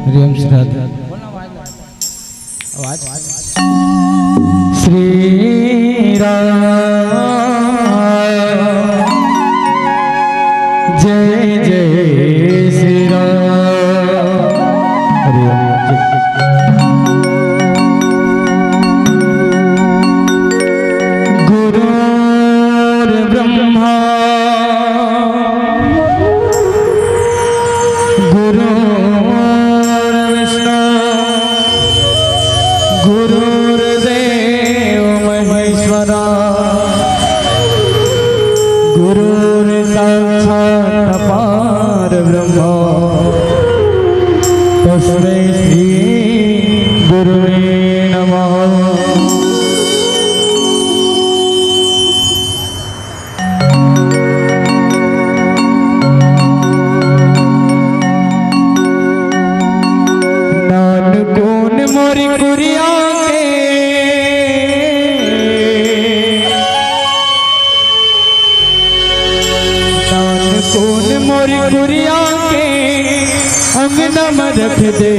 हरिओम श्रद्धा श्री राम जय जय श्री राम। गुरुर् ब्रह्मा गुरुर्देव महेश्वरा गुरुर् साक्षात् परब्रह्म तस्मै श्री गुरुवे नमः। मोरी कुरिया के नान कौन मोरी कुरिया के अंगना में रख दे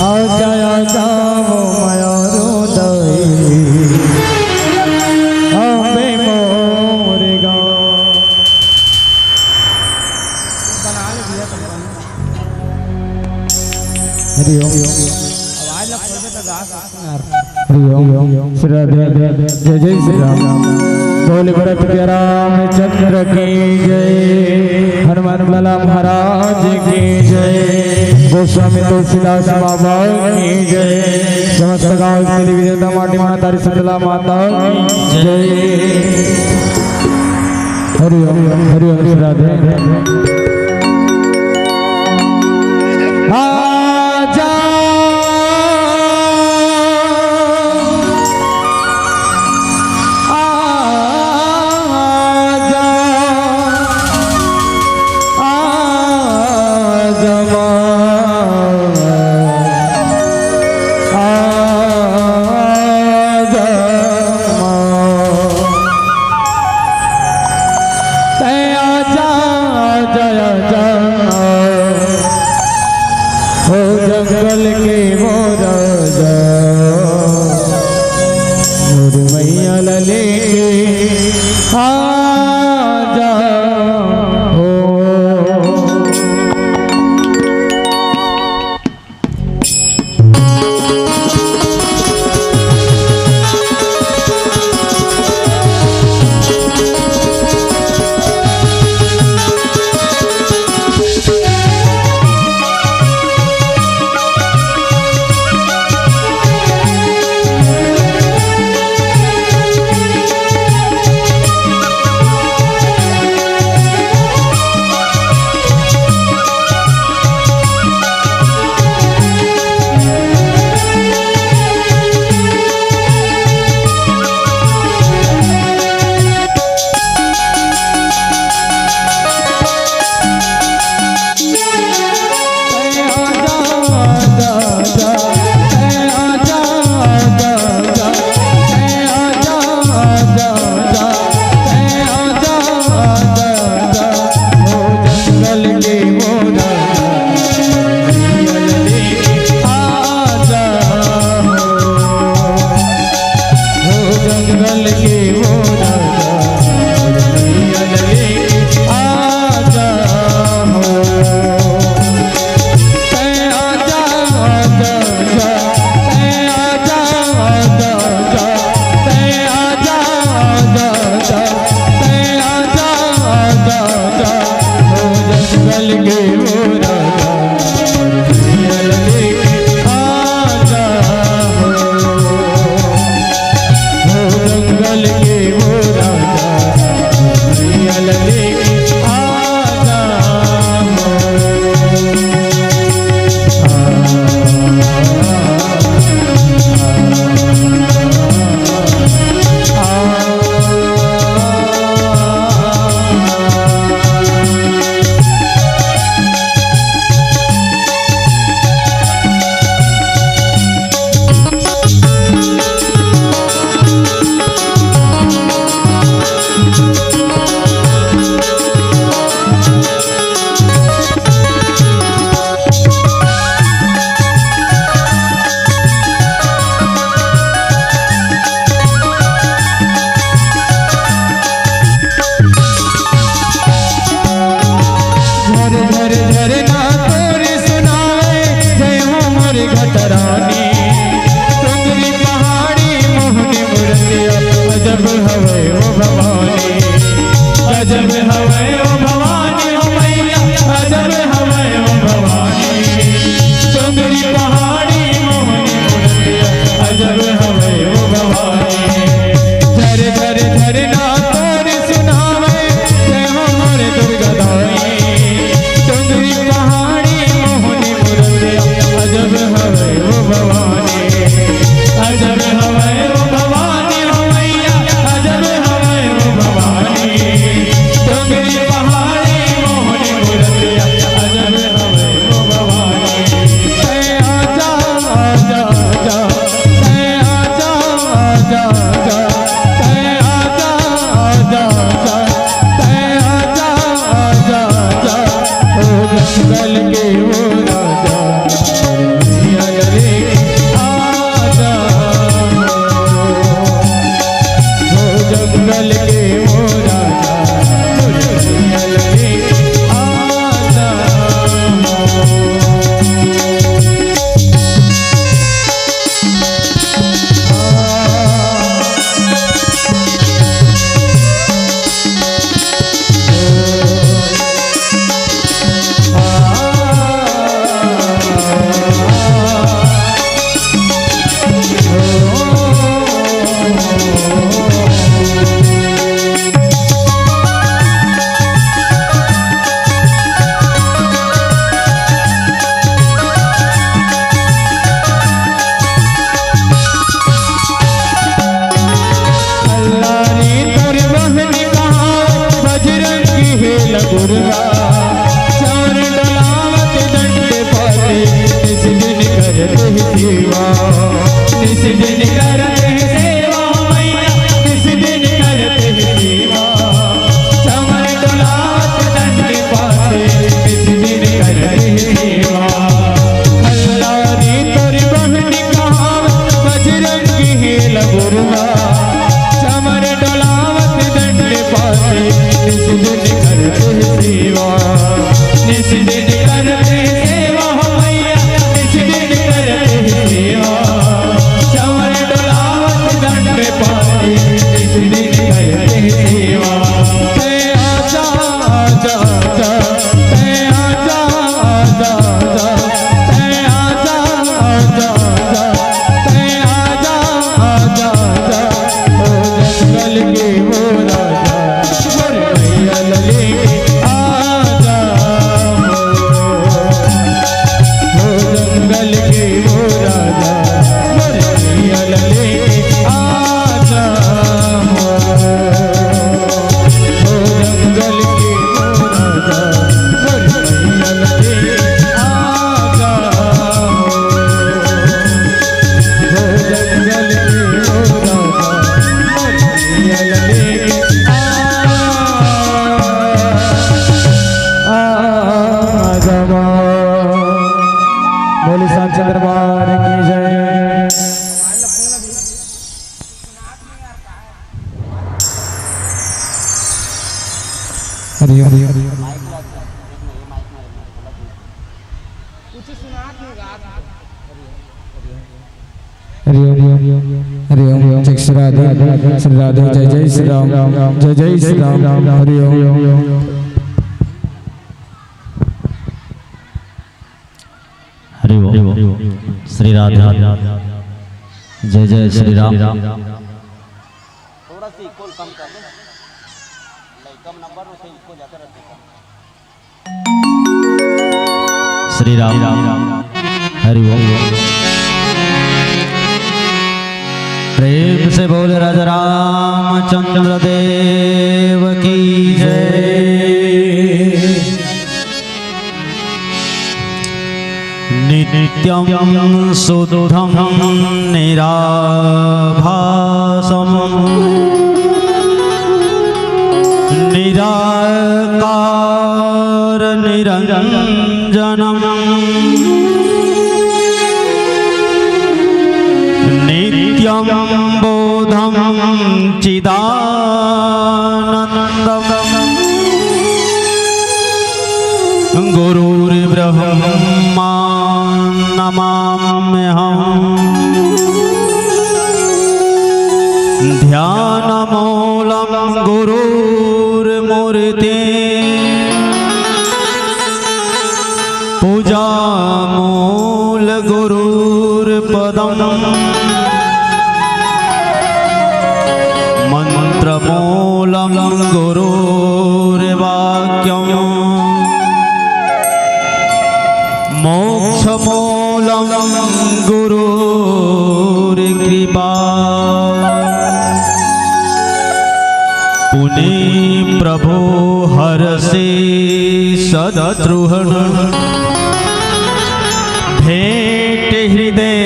आ जाया जाओ माया रोदाई हमें मोरेगा। हरिओम आवाज लग तो गा सकते हैं। हरिओम हरिओम श्री राधे जय जय श्री राम। बोले भरत के रामचंद्र की जय, हनुमान लाला महाराज की जय, गोस्वामी तुलसीदास बाबा की जय, समस्त गाँव के देवी देवता माटी माता शीतला माता की जय। हरिओम हरिओम श्री राधे। आजा गुरुआ चमर डोलावत दंड पाते निस दिन करते सेवा निस दिन करते सेवा हो मैया निस दिन करते सेवा चमर डोलावत दंड पाते निस दिन करते सेवा आजा आजा आजा आजा आजा आजा आजा आजा जंगल के वो राजा मैया लले आजा जंगल के वो राजा मैया लले आजा जंगल के वो राजा मैया लले आजा जंगल के वो राजा मैया लले आजा बोले सांचे दरबार की जय। हरि हरि हरि हरि ओम जय श्री राधे श्री राधे जय जय श्री राम जय जय श्री राम हरि ओम हरि ओम श्री राधे जय जय श्री राम। थोड़ा सी इक्वल कम कर दे, कम नंबर में से इक्वल जाता रहता है। श्री राम हरि ओम। प्रेम से बोले राजा रामचंद्र देव की जय। नित्यं शुद्धं निराभासं निराकार निरंजनं नित्यं बोधं चिदानन्दं गुरुर्ब्रह्मा नमाम्यहम् ध्यानमूलं गुरुर्मूर्ति पूजामूल गुरुर्पदम् मंत्रमूलं गुरुर्वाक्यम् मोक्षमूलं गुरुर्कृपा पुनि प्रभो हरसि सदद्रुहण भेंट हृदय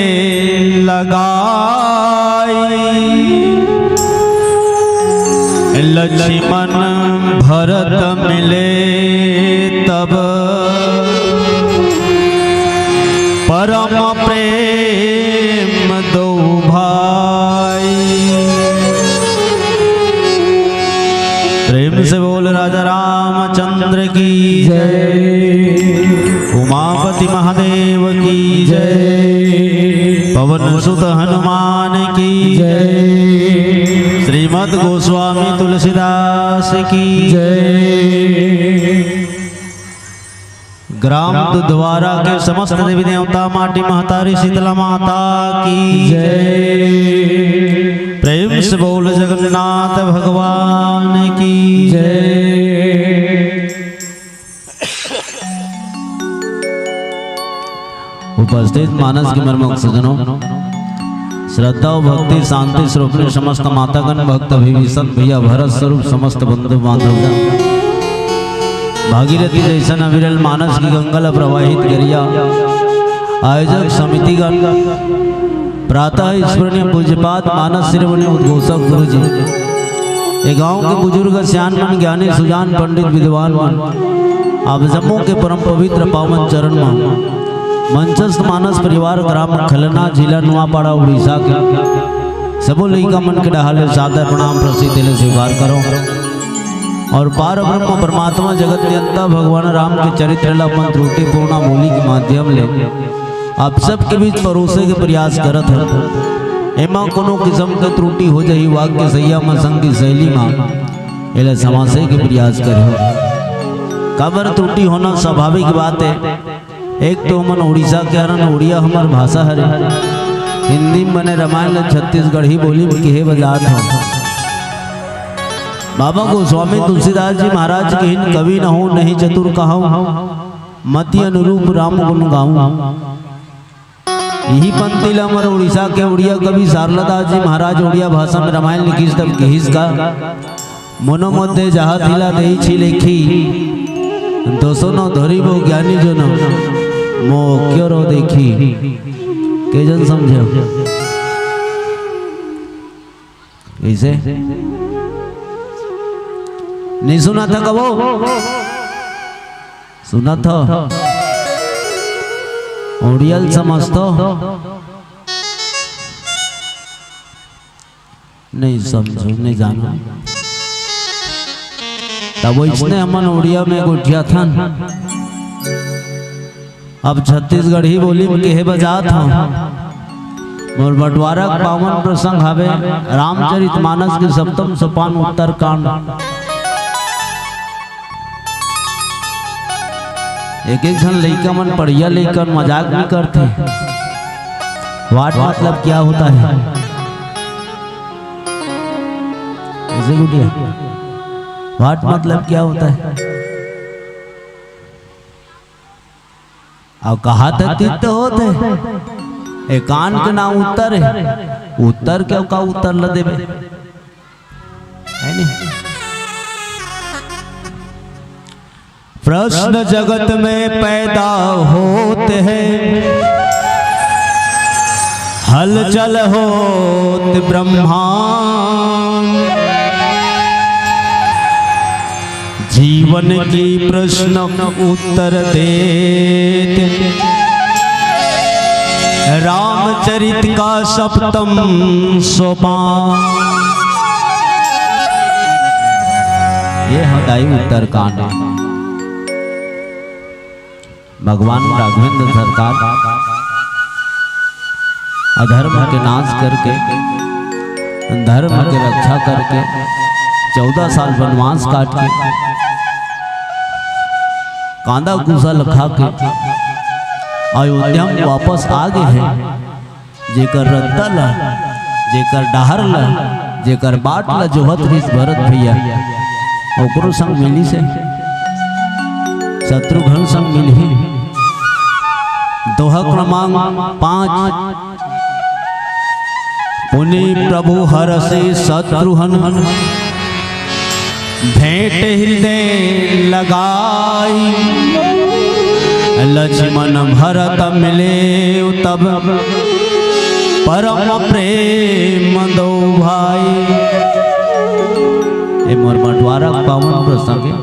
लगाई लक्ष्मण भरत मिले तब परम प्रेम दो भाई। प्रेम से बोल राजा रामचंद्र की जय। उमापति महादेव की जय। पवन सुत हनुमान की जय। श्रीमद् गोस्वामी तुलसीदास की जय। ग्राम दुधवारा के समस्त देवी देवता माटी महतारी शीतला माता की जय। प्रेम से बोल जगन्नाथ भगवान की जय। उपस्थित मानस के मर्मक सजनों, श्रद्धा और भक्ति शांति स्वरूप समस्त मातागण भक्त विभीषण भैया भरत स्वरूप समस्त बंधु बांधव भागीरथी जैसन अविरल मानस की गंगल प्रवाहित गरिया आयोजक समितिगण प्रातः स्मरणीय पूज्यपात मानस शिरोमणि उद्घोषक गुरु जी ये गांव के बुजुर्ग सियानमन ज्ञानी सुजान पंडित विद्वान आप जम्मू के परम पवित्र पावन चरण में मंचस्थ मानस परिवार ग्राम खलना जिला नुआपाड़ा उड़ीसा के सबो लइका मन के डहाले सादर प्रणाम प्रसिद्ध ले स्वीकार करो। और पार ब्रह्म परमात्मा जगत नियंता भगवान राम के चरित्र ला अपन त्रुटि पूर्ण मूली के माध्यम ले आप सबके बीच परोसे के प्रयास करत है। एमा कोनो किस्म के त्रुटि हो जाई वाक्य सैया में संग की शैली में एला समासे के प्रयास करो। काबर त्रुटि होना स्वाभाविक बात है। एक तो मन उड़ीसा के हरन उड़िया हमार भाषा हरे, हिंदी में बने रामायण छत्तीसगढ़ी बोली में कहे बजात हो। बाबा गोस्वामी तुलसीदास जी महाराज के हिन कवि न हो नहीं चतुर कहूँ मति अनुरूप राम गुण गाऊं। यही पंक्ति ला हमारे उड़ीसा के उड़िया कवि सारलादास जी महाराज उड़िया भाषा में रामायण लिखी तब कहिस का मनो मध्य जहा थिला दही छी लेखी दोसो न धरिबो ज्ञानी जो न मो क्यों रो देखी के जन समझे ऐसे नहीं सुना था कबो? सुना था ओडियल समझतो नहीं समझो नहीं जानो। तब इसने हमन उड़िया में गुठिया था अब छत्तीसगढ़ी बोली में कहे बजात हूँ। और बंटवारा पावन प्रसंग हवे रामचरितमानस के सप्तम सोपान उत्तर कांड। एक एक जन लइका मन पढ़िया लेकर मजाक भी करते। वाट मतलब क्या होता है? ऐसे गुटिया वाट मतलब क्या होता है? अब कहा था तीत होते ए कान के नाम उत्तर है। उत्तर क्यों का उत्तर ल देवे है नहीं? प्रश्न जगत में पैदा होते हैं हलचल होत ब्रह्मांड। जीवन की प्रश्न उत्तर देते रामचरित का सप्तम सोपान। ये हटाई उत्तरकांड। भगवान राघवेंद्र सरकार अधर्म के नाश करके धर्म की रक्षा करके 14 साल वनवास काट के कांदा कुसा लखा के अयोध्या में वापस आ गए हैं। जेकर रद्दा ला जेकर डहर ला जेकर बाट ला जोहत रिस भरत भैया ओकरो संग मिली से शत्रुघ्न संग मिली। दोहा क्रमांक 5 पुनि प्रभु हर से शत्रुघ्न भेंट हृदय लगाई। लक्ष्मण भरत मिले तब परम प्रेम दो भाई। ये मोर बंटवारा पावन प्रसंग है।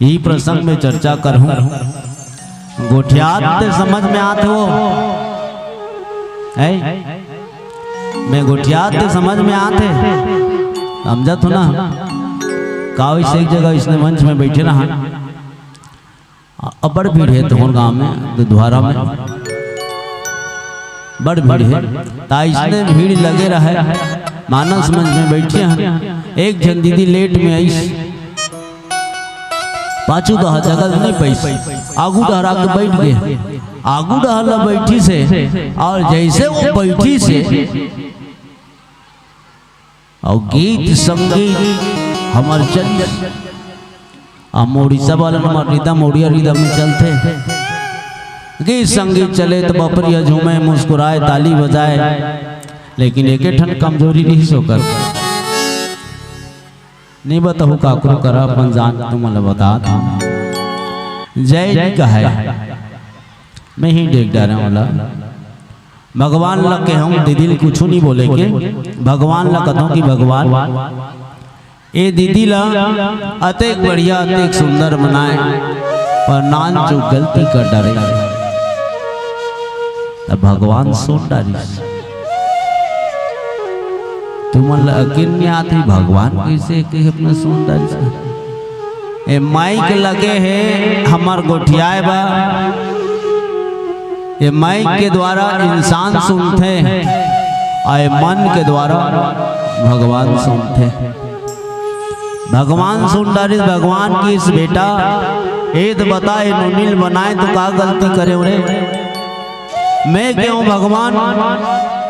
यही प्रसंग में चर्चा करूं। गोठियात समझ में आते हो मैं गोठियात समझ में आते समझा तो ना काव से एक जगह इसने मंच में बैठे रहा। बड़ भीड़ है तो गांव में दुधवारा में बड़ भीड़ है। ता इसने भीड़ लगे रहे मानस मंच में बैठे हैं। एक जन दीदी लेट में आई पाछू दहा जगह नहीं पैसे आगू डहरा के बैठ गए। आगू डहला बैठी से और जैसे वो बैठी से और गीत संगीत हमारे चल हम उड़ीसा वाला हमारे रिदम उड़िया रिदम में चलते। गीत संगीत चले तो बपरिया झूमे मुस्कुराए ताली बजाए। लेकिन एक ठन कमजोरी नहीं सोकर नहीं बताऊ काकरो करा अपन जान तुम बता था जय जी का है मैं ही देख डारा वाला भगवान लग के हम दीदी कुछ नहीं बोले के भगवान लग कहूँ कि भगवान ए दीदी ला अतेक बढ़िया अतेक सुंदर बनाए पर नान जो गलती कर डाले तब भगवान सुन डाली तुम यकीन नहीं आती भगवान कैसे के अपना सुंदर से ए माइक लगे है हमार गोठियाए बा ये माइक के द्वारा इंसान सुनते हैं और मन के द्वारा भगवान सुनते हैं। भगवान सुन डाली भगवान की इस बेटा एद बताए नुनील बनाए तो का गलती करे रे मैं क्यों भगवान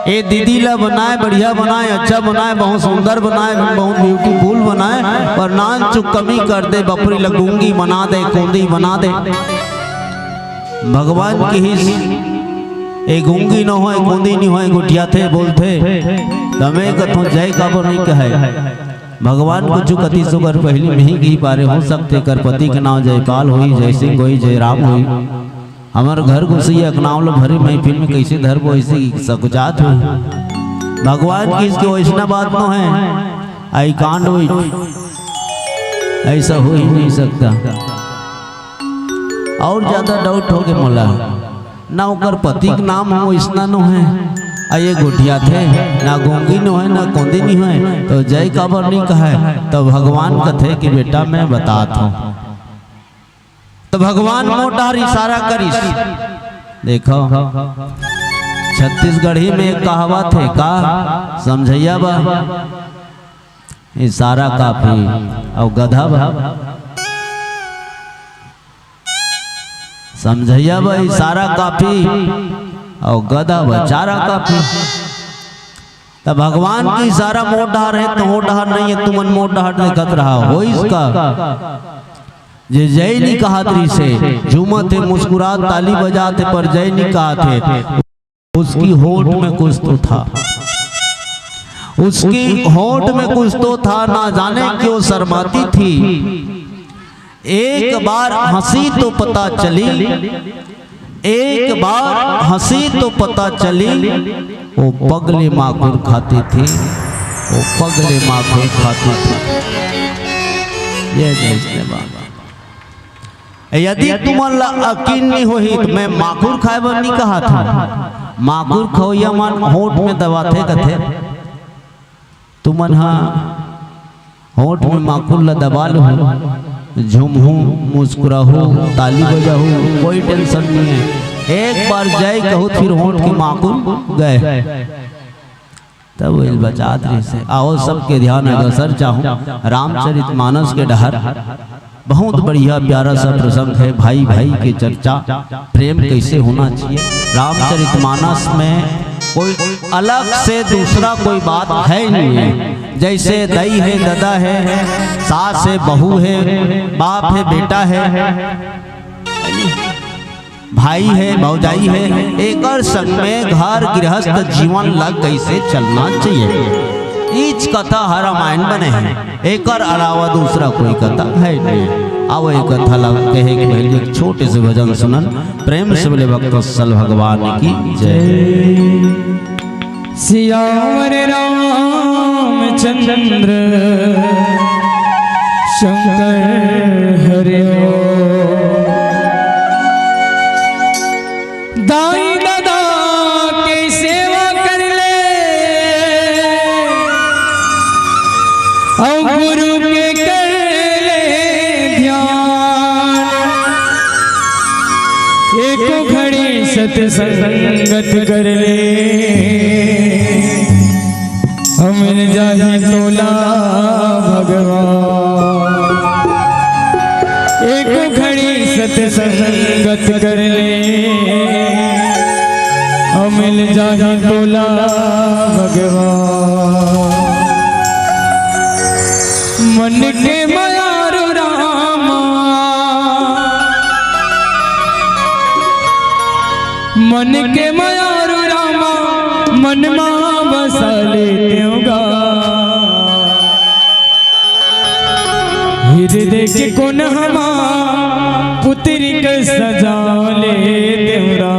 ए दीदी ला बनाए बढ़िया बनाए अच्छा बनाए बहुत सुंदर बनाए बहुत ब्यूटीफुल बनाए पर नान चुक कमी कर दे बपरी लगूंगी बना दे कूंदी बना दे। भगवान की ही ए गूंगी न हो कूंदी नहीं हो गुटिया थे बोलते तमें कथों जय काबर नहीं कहे भगवान को जो कति सुगर पहली में ही की पारे हो सकते कर पति के नाम जयपाल हुई जय सिंह हुई जय राम हुई हमार घर घुसी अकनावल भरी महफिल में कैसे धर वो ऐसी सकुचात हुई भगवान की इसकी वैष्णव बात न है आई कांड हुई ऐसा हो ही नहीं सकता। और ज्यादा डाउट हो गए मोला ना उकर पति के नाम हो इसना न है ये गोटिया थे ना गूंगी न है ना कौंदी नहीं है तो जय काबर नहीं कहा तो भगवान कथे कि बेटा मैं बताता हूँ तो भगवान मोटार इशारा करिस देखो छत्तीसगढ़ी में एक कहावत है का समझैया बा इशारा काफी और गधा बा समझैया बा इशारा काफी और गधा बेचारा काफी तो भगवान की इशारा मोटार है तो मोटार नहीं है तुमन मोटार देखत रहा हो इसका जे जय नहीं कहा त्री से झूमते मुस्कुरात ताली बजाते पर जय नहीं कहा थे उसकी होठ में कुछ तो था उसकी होठ में कुछ तो था ना जाने क्यों शर्माती थी एक बार हंसी तो पता चली एक बार हंसी तो पता चली वो पगले माखूर खाती थी वो पगले माखूर खाती थी ये जैसे बाबा यदि तुम्हारा यकीन नहीं होही तो मैं माखूर खाए बर नहीं कहा था माखूर खोया मन होठ में दबाते कथे तुमन हाँ होठ में माखूर ला दबा लो झूमू मुस्कुराहू ताली बजाहू कोई टेंशन नहीं है एक बार जय कहो फिर होठ की माखूर गए तब वो बचा से आओ सबके ध्यान अग्रसर चाहूँ रामचरितमानस के डहर बहुत बढ़िया प्यारा सा प्रसंग है भाई भाई की चर्चा प्रेम कैसे होना चाहिए। रामचरितमानस में कोई अलग से दूसरा कोई बात है नहीं है जैसे दई है दादा है सास है बहू है बाप है बेटा है भाई है भौजाई है एक संग में घर गृहस्थ जीवन लग कैसे चलना चाहिए ईच कथा हर रामायण बने हैं एक अलावा दूसरा कोई कथा है नहीं। अब एक कथा लग कहे कि पहले एक छोटे से भजन सुनन प्रेम से बोले भक्तवत्सल भगवान की जय। सियावर रामचंद्र शंकर हरे दाई दादा की सेवा कर ले और गुरु के कर ले ध्यान एक घड़ी सत्संगत कर ले हम जाहि तोला भगवान एक घड़ी सत्संगत कर ले मिल जाहि तोला भगवान मन के मयारो रामा मन के मयारो रामा मन मां बसा लेगा हृदय के कोन हमा पुत्री के सजा ले देवरा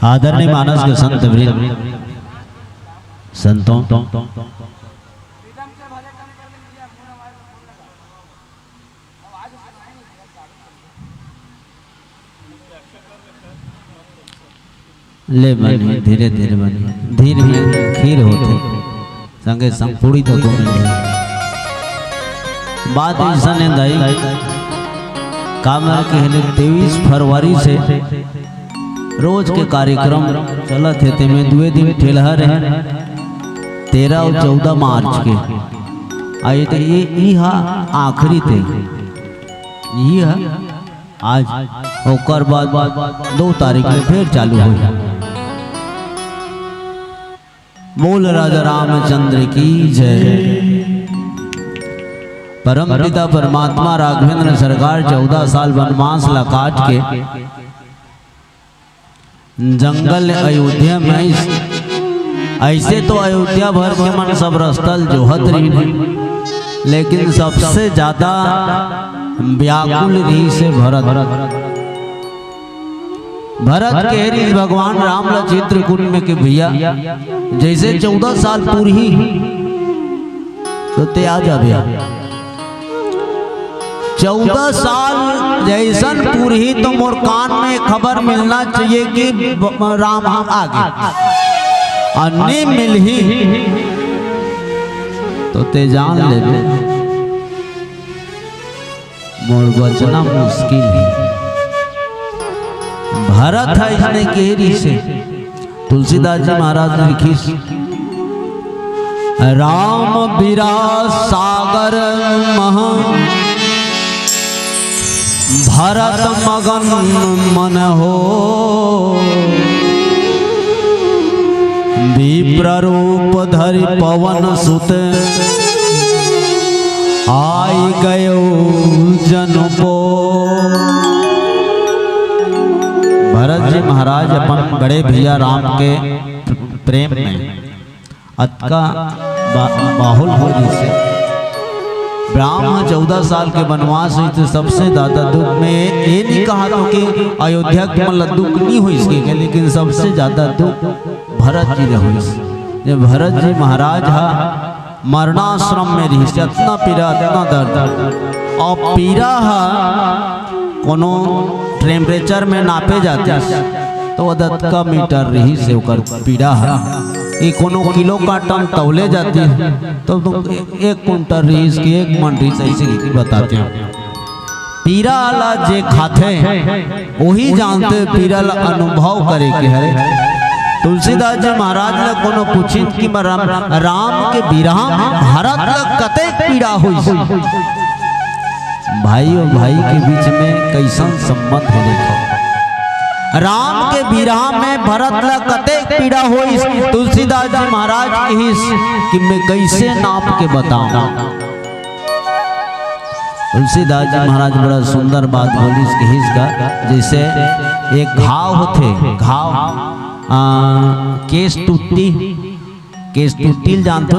आदरणीय मानस के संत वृंद संतों ले बनी धीरे धीरे बनी धीरे खीर होते संगे संग पूरी तो को मिल बात ऐसा ने दाई कामर के 23 फरवरी से रोज के कार्यक्रम चलत थे ते में दुए दिन ठेलहा रहे 13 और 14 मार्च के आए तो ये आखिरी थे ये आज ओकर बाद 2 तारीख में फिर चालू हो। बोल राजा रामचंद्र की जय। परम पिता परमात्मा राघवेंद्र सरकार 14 साल वनवास ला काट के जंगल अयोध्या में ऐसे तो अयोध्या भर के मन सब रस्तल जोहत रही, लेकिन सबसे ज्यादा व्याकुल रही से भरत के हरी भगवान राम ला चित्रकूट में के भैया जैसे 14 साल पूरी तो ते आ जा भैया 14 साल जैसन पूरी तो मोर कान में खबर मिलना चाहिए कि राम हम आगे अन्य मिल ही तो ते जान ले मोर बचना मुश्किल है। भरत है इसने केरी से तुलसीदास जी महाराज ने लिखी राम विराज सागर महा भरत मगन मन हो विप्र रूप धरि पवन सुत आई गयो जन को। भरत जी महाराज अपन बड़े भैया राम के प्रेम में अतका बाहुल हो से ब्राह्मण 14 साल के वनवास हुई तो सबसे ज्यादा दुख में ये नहीं कहा तो कि अयोध्या के मतलब दुख नहीं हुई इसके, लेकिन सबसे ज्यादा दुख भरत जी ने हुई। जब भरत जी महाराज हा मरणाश्रम में रही से इतना पीड़ा इतना दर्द और पीड़ा हा कोनो टेम्परेचर में नापे जाते तो अदत का मीटर रही से ओकर पीड़ा है ये कोनो किलो का टन तौले जाती है तो तुम 1 कुंटल रही की 1 मन रही ऐसे बताते हैं। पीड़ा ला जे खाते वही जानते पीड़ा ला अनुभव करे के हरे। तुलसीदास जी महाराज ने कोनो पूछित कि राम के विरह भरत ला कते पीड़ा हुई। भाई और भाई के बीच में कैसन संबंध है देखो। राम के विरह में भरत ला कते पीड़ा हुई तुलसीदास जी महाराज की कि मैं कैसे नाप के बताऊं। तुलसीदास जी महाराज बड़ा सुंदर बात बोली इसके हिस्स का, जैसे एक घाव होते घाव केस टूटी जानते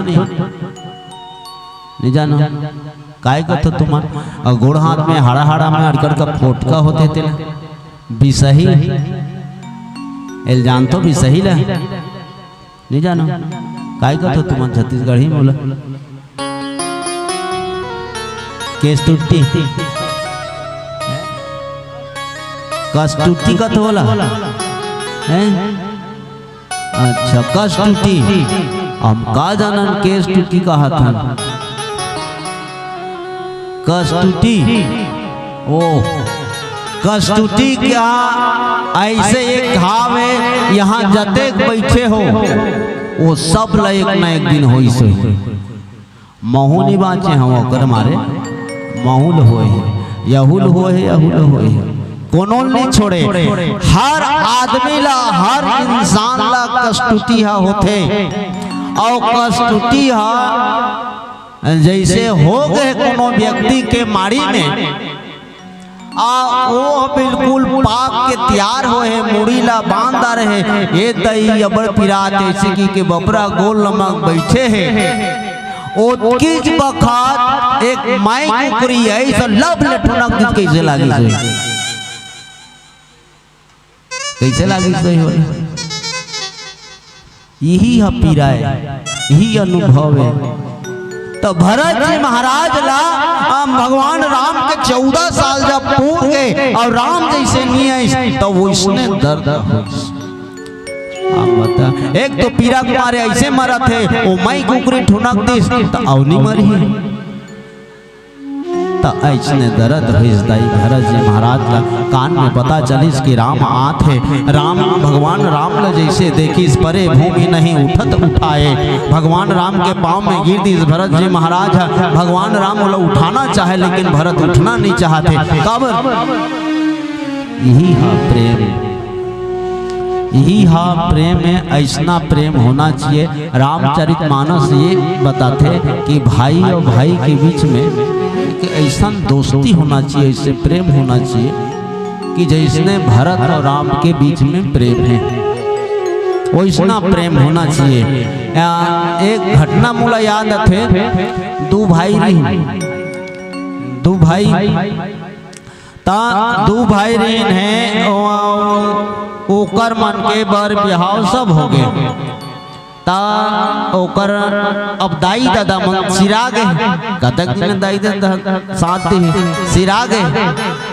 नहीं जानो काय करते तुम्हारा गोड़ हाथ में हाड़ा हाड़ा में अड़कड़ का फोटका होते थे बिसही एल जानतो बिसही ला नहीं जानो काय करते तुम छत्तीसगढ़ ही बोला केस टूटी कस टूटी का तो बोला है। अच्छा कस टूटी हम का जानन केस टूटी का हाथ कस्तुति ओ कस्तुति क्या ऐसे एक घाव है यहाँ जते बैठे हो वो सब ला एक न एक दिन हो से महू नहीं बाँचे हम ओकर मारे महूल होए यहुल होए यहुल होए कोनो नहीं छोड़े। हर आदमी ला हर इंसान ला कस्तुति होते और कस्तुति जैसे हो गए कोनो व्यक्ति के मारी में वो बिल्कुल पाक के तैयार हो है मुड़ी ला बांधा रहे ये दही अबर पिरात ऐसे की के बपरा गोल नमक बैठे है ओ किस बखात एक माई कुकरी ऐसा लब ले ठुनक कैसे लागी से कैसे लागी सही हो यही है पीरा है, यही अनुभव है। तो भरत जी महाराज ला भगवान राम के 14 साल जब पूर गए और राम जैसे नहीं आई तो वो इसने दर्द बता। एक तो पीरा कुमारे ऐसे मरा थे वो मई कुकरी ठुनक दिस तो अवनी मरी तो ऐसने दर्द दाई भरत जी महाराज ला कान में पता चलिस कि राम आत है। राम भगवान राम ला जैसे देखिस परे भूमि नहीं उठत उठाए, भगवान राम के पाँव में गिर दिस भरत जी महाराज। भगवान राम वाला उठाना चाहे लेकिन भरत उठना नहीं चाहते। कब यही हा प्रेम, यही हा प्रेम है। ऐसा प्रेम होना चाहिए। रामचरितमानस ये बताते कि भाई और भाई के बीच में ऐसा दोस्ती होना चाहिए, ऐसे प्रेम होना चाहिए कि जैसने भरत और राम के बीच में प्रेम है वैसा प्रेम होना चाहिए। एक घटना मुला याद थे, दो भाई दो भाई रहीन है ओकर मन के बर बिहाव सब हो गए ता ओकर अब दाई दादा मन सिरा गए कतक में दाई दादा साथ ही सिरा गए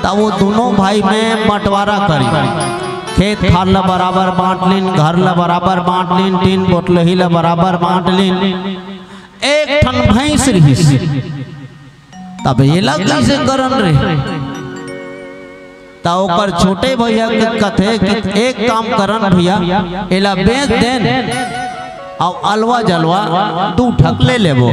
ता वो दोनों भाई में बंटवारा करी। खेत खार ला बराबर बांट लीन, घर ला बराबर बांट लीन, तीन बोतलही ला बराबर बांट लीन। एक ठन भैंस रहीस तब ये लग कैसे करन रे ता ओकर छोटे भैया के कथे कि एक काम करन भैया एला बेच देन और अलवा जलवा दू ठक ले लेबो,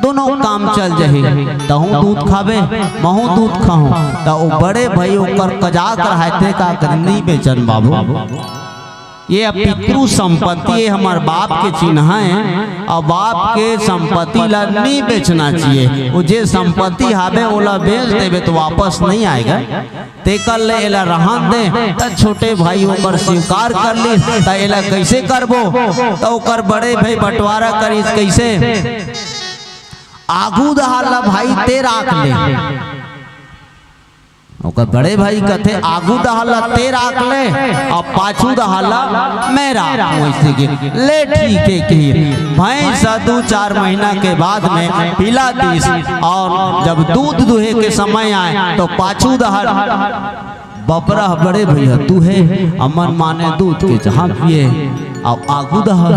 दोनों काम चल जाही। तहूँ दूध खाबे महू दूध खाऊं तो वो बड़े भाई ओकर कजा कर का करनी बेचन बाबू। ये पितृ संपत्ति है, हमार बाप के चिन्ह है और बाप के संपत्ति ला नहीं बेचना चाहिए। वो जे संपत्ति हावे ओला बेच देवे तो वापस नहीं आएगा। ते कल ले एला रहन दे त छोटे भाई ओकर स्वीकार कर ली त एला कैसे करबो तो ओकर बड़े भाई बंटवारा करिस कैसे आगू दहाला भाई ते राख ले। ओकर बड़े भाई कथे आगू दहाला ते राख ले और पाछू दहाला मैं राखूं ऐसे के ले ठीक है कि भैंस 2-4 महीना के बाद में पिला दीस और जब दूध दुहे के समय आए तो पाछू दहाला बपरा बड़े भैया तू है अमन माने दूध के जहाँ पिए और आगू दहा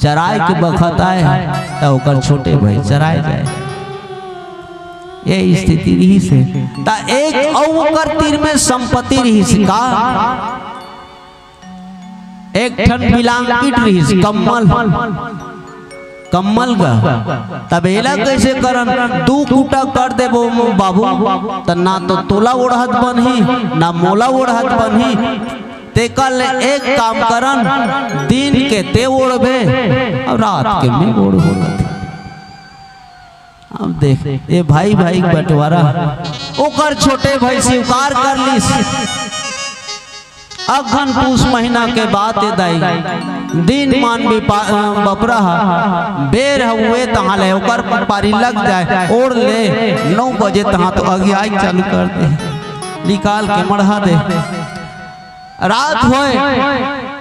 चराए के बखत आए तो ओकर छोटे भाई चराए जाए। ये स्थिति रही से ता एक औकर तीर में संपत्ति रही से का एक ठन बिलांकिट रही से कम्मल का तब एला कैसे करन दू कूटा कर देबो बाबू त ना तो तोला ओढ़त बनही ना मोला ओढ़त बनही। ते कल एक काम करन दिन के ते ओढ़बे और रात के में ओढ़बो। अब देख ये भाई भाई बंटवारा ओकर छोटे भाई स्वीकार कर लीस। अगन पूस महीना के बाद दाई दिन मान भी बपरा बेर हुए तहाँ ले ओकर पारी लग जाए ओढ़ ले 9 बजे तहाँ तो अगियाई चालू कर दे निकाल के मढ़ा दे। रात होए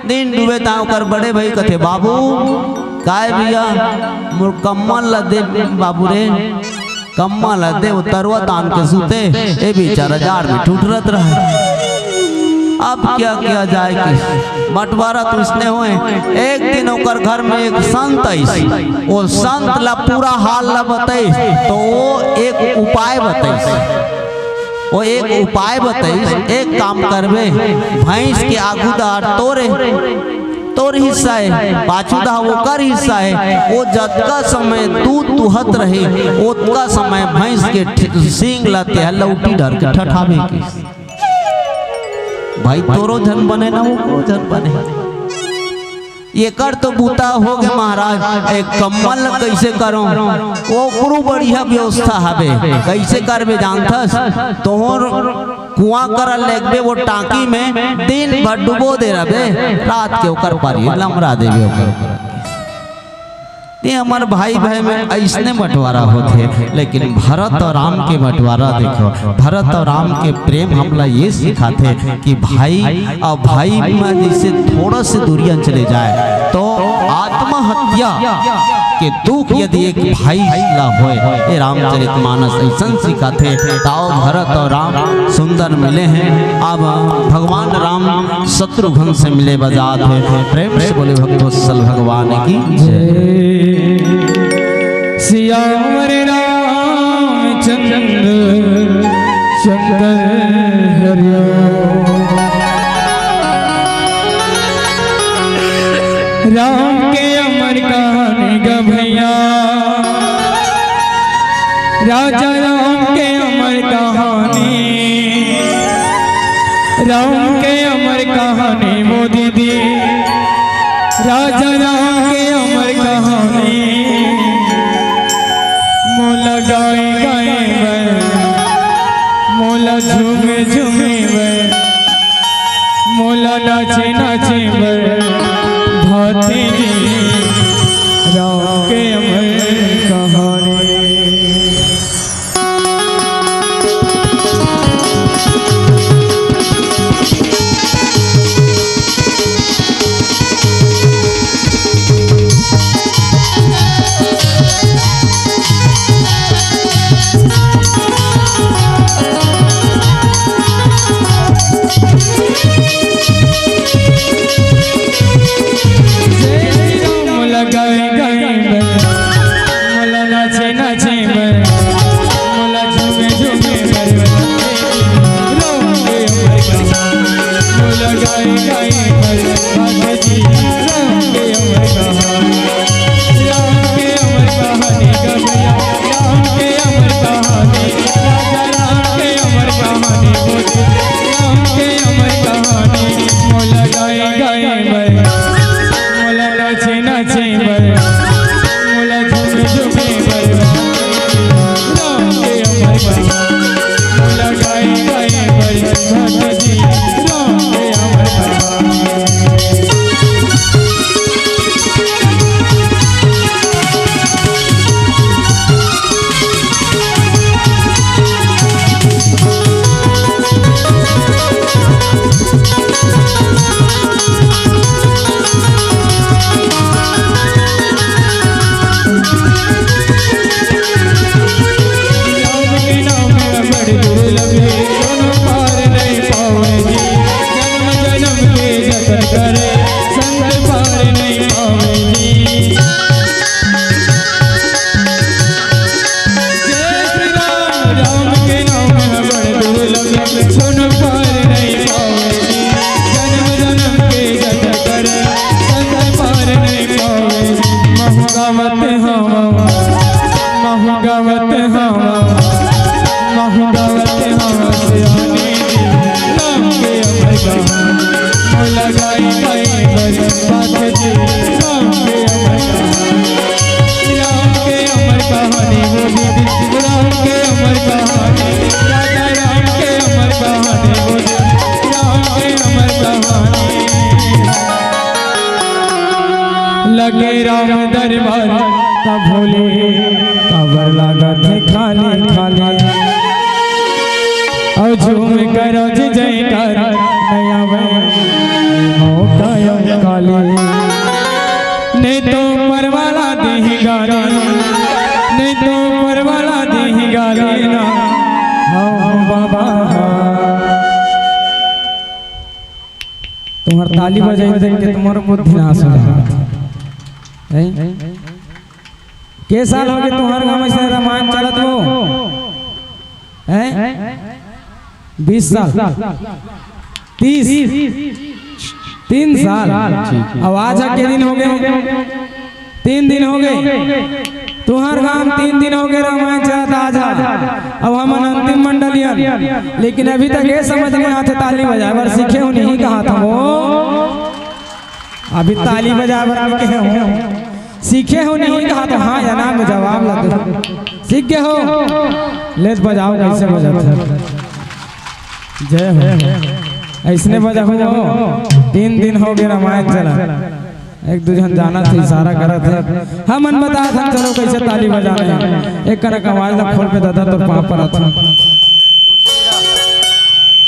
दिन डूबे तहाँ ओकर बड़े भाई कथे बाबू काय भैया मोर कम्मल ला दे बाबू रे कम्मल ला दे उतरवा तान के सूते ए बेचारा जार में ठुठरत रहे। अब क्या किया जाए कि बंटवारा तो इसने हुए। एक दिन ओकर घर में एक संत आई वो संत ला पूरा हाल ला बताई तो वो एक उपाय बताई एक काम करबे भैंस के आगू दार तोर हिस्सा है पाछू दा ओकर हिस्सा है। वो जतका समय दूध दुहत रहे उतका समय भैंस के सींग लाते लौटी डर के ठठावे के भाई तोरो जन बने ना वो जन बने। ये कर तो बूता हो गए महाराज एक कम्मल कैसे करो वो गुरु बढ़िया व्यवस्था हवे कैसे करबे जानथस तोहर कुआं कर लेगबे वो टांकी में दिन भर डुबो दे रबे रात के ओकर पारी लमरा देबे ओकर ते हमारे भाई भाई में ऐसने बंटवारा होते, लेकिन भरत और राम के बंटवारा देखो, भरत और राम के प्रेम हमला ये सिखाते कि भाई और भाई में जैसे थोड़ा से दूरियां चले जाए तो आत्महत्या के दुख यदि एक भाई ला होए, ये रामचरितमानस ऐसा सिखाते। ताओ भरत और राम सुंदर मिले हैं, अब भगवान राम शत्रुघ्न से मिले बजात है। प्रेम से बोले भक्तवत्सल भगवान की जय। सियावर रामचंद्र शंकर हरिओ, राम के अमर कहानी गभैया, राजा राम के अमर कहानी, राम के अमर कहानी वो दीदी, राजा राम के अमर कहानी, मोला गाए गाए वे, मोला झूमे झूमे वे, मोला नाचे नाचे वे, भाती जी राम के अमर कहानी। लगे राम दरबार तब भोले कबर लगा थे खाली खाली, और झूम करो जयकार नया मौका काली, नहीं तो परवाला दी गाली, नहीं तो परवाला दी गाली ना हाँ बाबा। तुम्हार ताली बजाई देख के तुम्हारा बुद्धि नाश हो जाता है। के साल हो गए तुम्हारे गाँव से रामायण चलत हो? 20 साल, 30, 3 साल। अब आज के दिन हो गए, 3 दिन हो गए तुम्हार गाँव, 3 दिन हो गए रामायण चलत आज। अब हम अंतिम मंडलियन, लेकिन अभी तक ये समझ में आते ताली बजाए बर सीखे हो नहीं कहा था वो, अभी ताली बजाए बर के हो सीखे हो नहीं कहा तो हाँ या ना में जवाब लगे। सीख गए हो ले बजाओ, कैसे बजाते जय हो ऐसने बजा हो। 3 दिन हो गए रामायण चला, एक दो जन जाना थे इशारा करा थे हम मन बता था चलो कैसे ताली बजाने हैं एक कनक आवाज ना खोल पे दादा तो पाँव पर था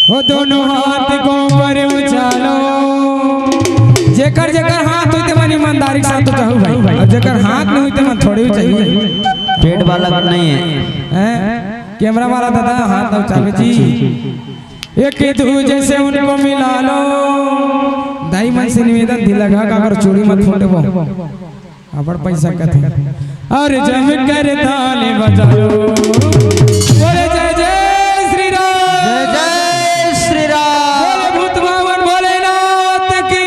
वो दोनों हाथ को पर उछालो जेकर जेकर हाथ होते मन ईमानदारी के साथ तो चाहू भाई और जेकर हाथ नहीं होते मन थोड़ी चाहिए पेट वाला नहीं है हैं कैमरा वाला दादा हाथ ना उछालो जी एक दूजे से उनको मिला लो दाई मन से निवेदन दिल लगा का अगर चोरी मत फोड़े वो अपन पैसा कथे और जब कर ताले बजाओ बोले जय जय श्री राम जय जय श्री राम बोले भूत भावन भोलेनाथ की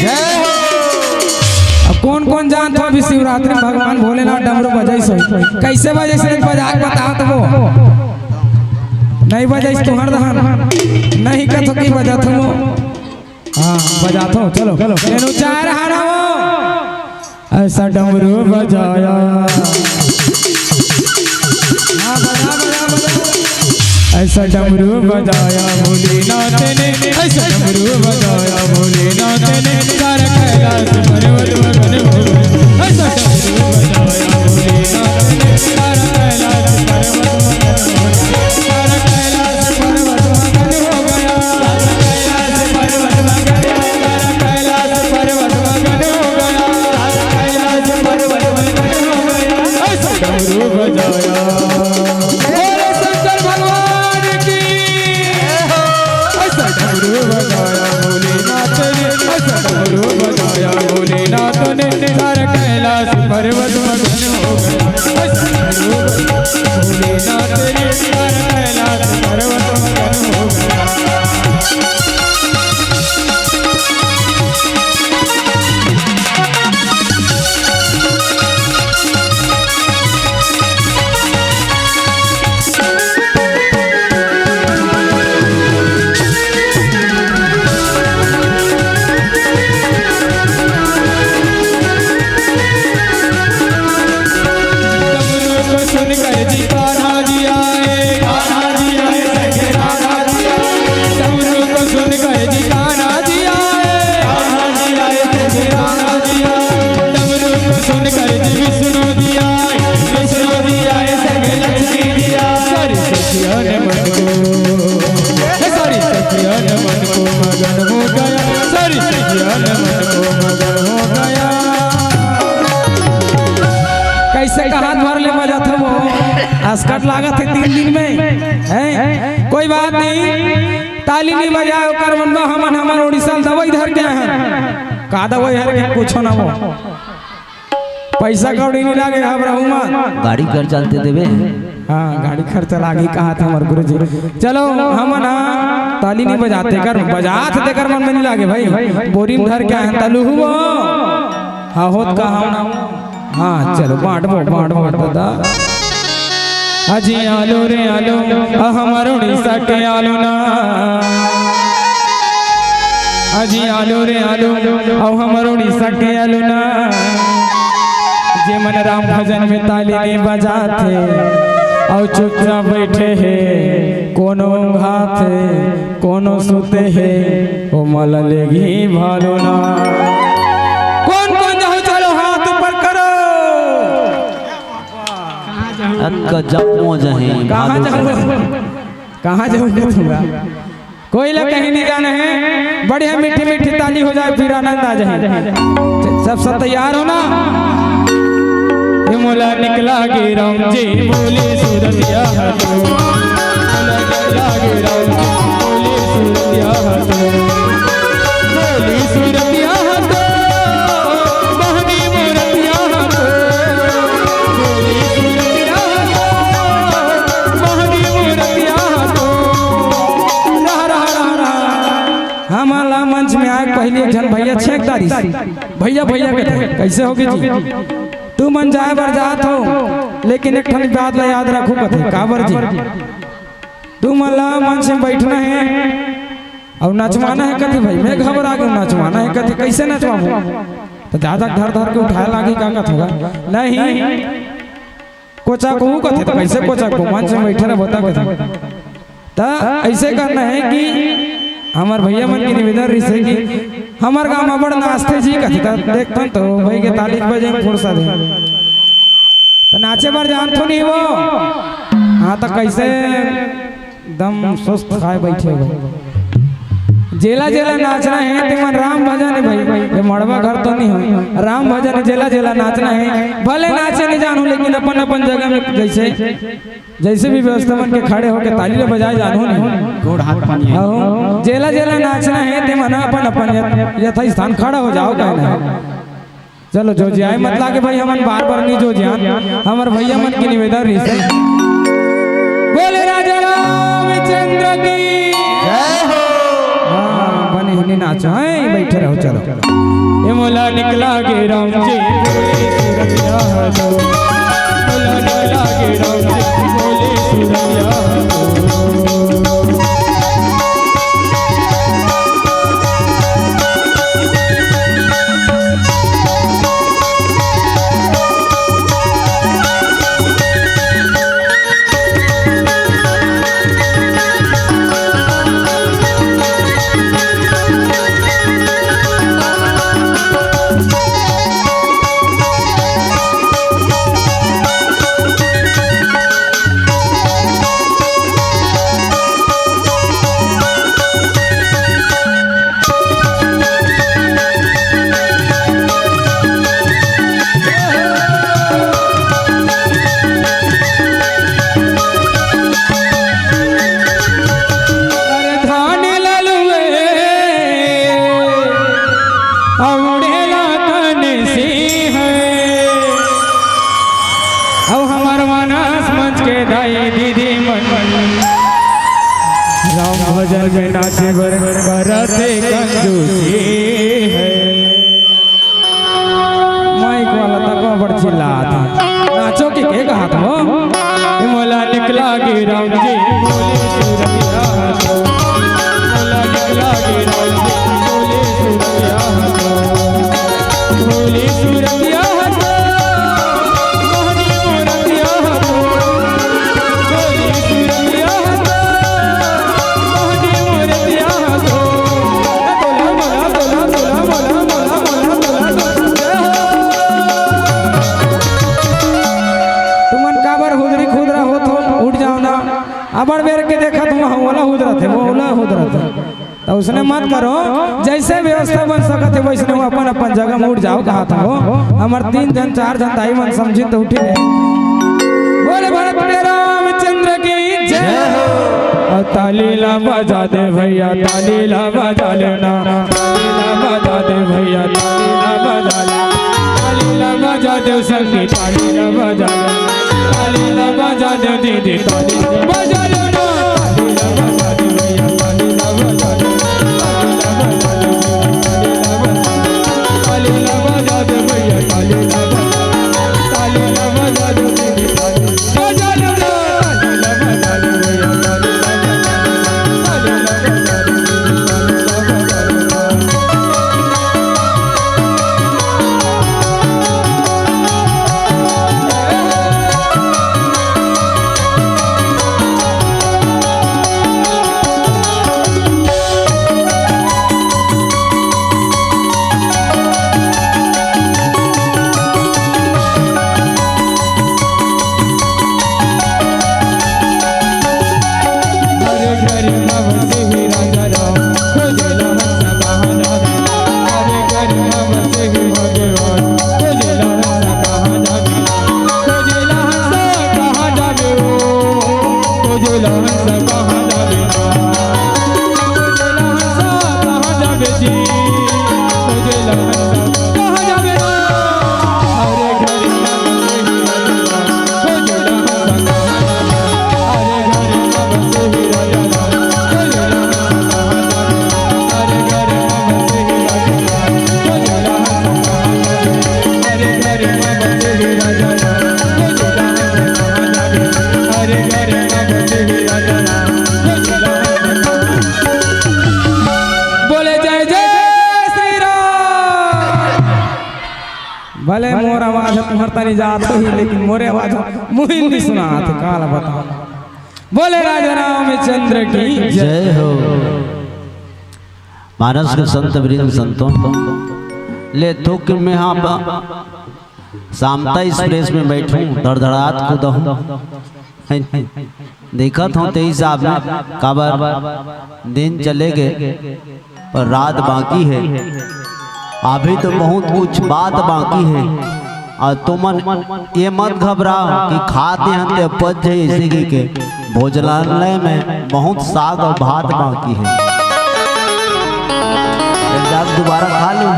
जय अब कौन कौन जानता अभी शिवरात्रि में भगवान भोलेनाथ डमरू बजाई सो कैसे बजाई से बजा के बताओ तो वो नहीं बजाई तुम्हार दहन नहीं कथो की बजा तुम हाँ बजाता हूँ चलो चलो चार हारा हो ऐसा डमरू बजाया हाँ बजा बजा बजा ऐसा डमरू बजाया भोलेनाथ ने ऐसा डमरू बजाया भोलेनाथ ने सारा कैलाश पर्वत मगन हो गया ऐसा डमरू बजाया भोलेनाथ ने सारा कैलाश पर्वत मगन हो गया सारा कैलाश पर्वत मगन हो गया सारा कैलाश पर्वत मगन सारा कैलाश पर्वत मगन हो गया सारा कैलाश पर्वत मगन हो गया ऐसा डमरू बजाया बोले शंकर भगवान की ऐसा डमरू बजाया भोलेनाथ ने ऐसा डमरू बजाया भोलेनाथ ने सारा कैलाश पर्वत मगन हो गया ऐसा डमरू बजाया भोलेनाथ ने सारा कैलाश पर्वत मगन हो गया कैसे का हाथ भर ले बजा था वो अस्कट लागत है 3 दिन में हैं कोई बात नहीं ताली नहीं बजाओ कर बंदा हमन हमन ओडिशा दवाई धर के हैं का दवाई हर के पूछो ना वो पैसा कौड़ी नहीं लागे हम रहूमा गाड़ी कर चलते देवे हाँ गाड़ी खर्चा लागी कहा था हमारे गुरुजी चलो हम ना ताली नहीं बजाते कर बजात देकर मन में नहीं लागे भाई बोरी में धर के हैं तलू हुआ हाँ होत का हम हाँ चलो बांट दादा अजी आलो रे आलो हमारो उड़ीसा के आलो ना अजी आलो रे आलो हमारो उड़ीसा के आलो ना जे मन राम भजन में ताली नहीं बजाते और चुपचाप बैठे हैं कोनो घाते कोनो सुते हैं ओ मल लेगी भालो ना कौन कौन जाओ चलो हाथ ऊपर करो कहाँ जाऊंगा तुमरा कोई लोग कहीं नहीं जाना है बढ़िया मीठी मीठी ताली हो जाए फिर आनंद आ जाए सब तैयार हो ना मोला निकला गे राम जी बोले सूरतिया तो मोला निकला गे राम जी बोले सूरतिया तो बोले सूरतिया तो बहनी मूरतिया तो बोले सूरतिया तो बहनी मूरतिया तो रहा हमारा मंच में आए पहले जन भैया 6 तारीख भैया के कैसे होगी जी तू मन जाए बर जात हो लेकिन एक ठन बात ला याद रखो कथे काबर जी तू मन ला मन से बैठना है और नचवाना है कथे भाई मैं घबरा गया नचवाना है कथे कैसे नचवाऊं तो ज्यादा धर के उठाए लागी का कथ होगा नहीं कोचा को कथे तो कैसे कोचा को मन से बैठे ना बता कथे तो ऐसे करना है कि हमार भैया मन की निवेदन रही से कि हमार गांव में बड़ नाचते जी कथी देखतन तो भाई के ताली बजे में फुर्सत है तो नाचे बार जान तो नहीं वो हाँ तो कैसे दम सुस्त खाए बैठे हो जेला जेला नाचना है तिमन राम भजन है भाई ये मड़वा घर तो नहीं हो राम भजन जेला जेला नाचना है भले नाचे नहीं जानू लेकिन अपन अपन जगह में जैसे भी व्यवस्था बन के खड़े होके ताली ले बजाए जानू नहीं गोड़ हाथ पानी जेला जेला नाचना है तिमन अपन अपन यथा स्थान खड़ा हो जाओ कहना चलो जो जी आए मत लागे भाई हमन बार बार नहीं जो ज्ञान हमार भैया मन की निवेदन रही से बोले राजा रामचंद्र की जय हो बने हने नाचो हैं बैठे रहो चलो ये मोला निकला के राम जी बोले सुरैया हो मोला निकला के राम जी बोले सुरैया हो भजन में नाचे बर करते कंजूसी है माइक वाला तक बड़ चिल्लाता नाचो के कहा था मोला निकला के राम जी बोले सुरैया हो मोला निकला के राम जी बोले सुरैया हो बोले सुरैया हो मोहनी मोरतिया हो बोले सुरैया हो अबर बेर के देखा तुम ओला हुदरा थे वो ओला हुदरा था तो उसने मत करो जैसे व्यवस्था बन सकते वैसे वो अपन अपन जगह में उठ जाओ कहा था वो हमार 3 जन 4 जन ताई मन समझी तो उठी नहीं बोले भरत रामचंद्र की जय हो ताली ला बजा दे भैया ताली ला बजा लेना ताली ला बजा दे भैया ताली ला बजा ले ताली ला बजा दे संगी ताली ला बजा ले ताली ला बजा दे दीदी ताली बजा लेना ताली ला बजा दे भैया ताली ला बजा ले ताली ला बजा दे भैया ताली ला बजा दे दीदी ताली बजा लेना ताली ला बजा दे भैया ताली ला ताली ला बजा दे भले मोर आवाज तुम्हारा नहीं जात ही लेकिन मोरे आवाज मुझे नहीं सुना थे काला बता बोले राजा रामचंद्र की जय हो। मानस के संत वृंद संतों ले तो कि मैं यहाँ शामता एक्सप्रेस में बैठूं धड़धड़ात कूदा हूँ देखा था तेईस साहब ने काबर दिन चले गए पर रात बाकी है, अभी तो बहुत कुछ बात बाकी है। और तुमन ये मत घबरा कि खाते हंते पच जाए इसी के भोजनालय में बहुत साग और भात बाकी है, दोबारा खा लो।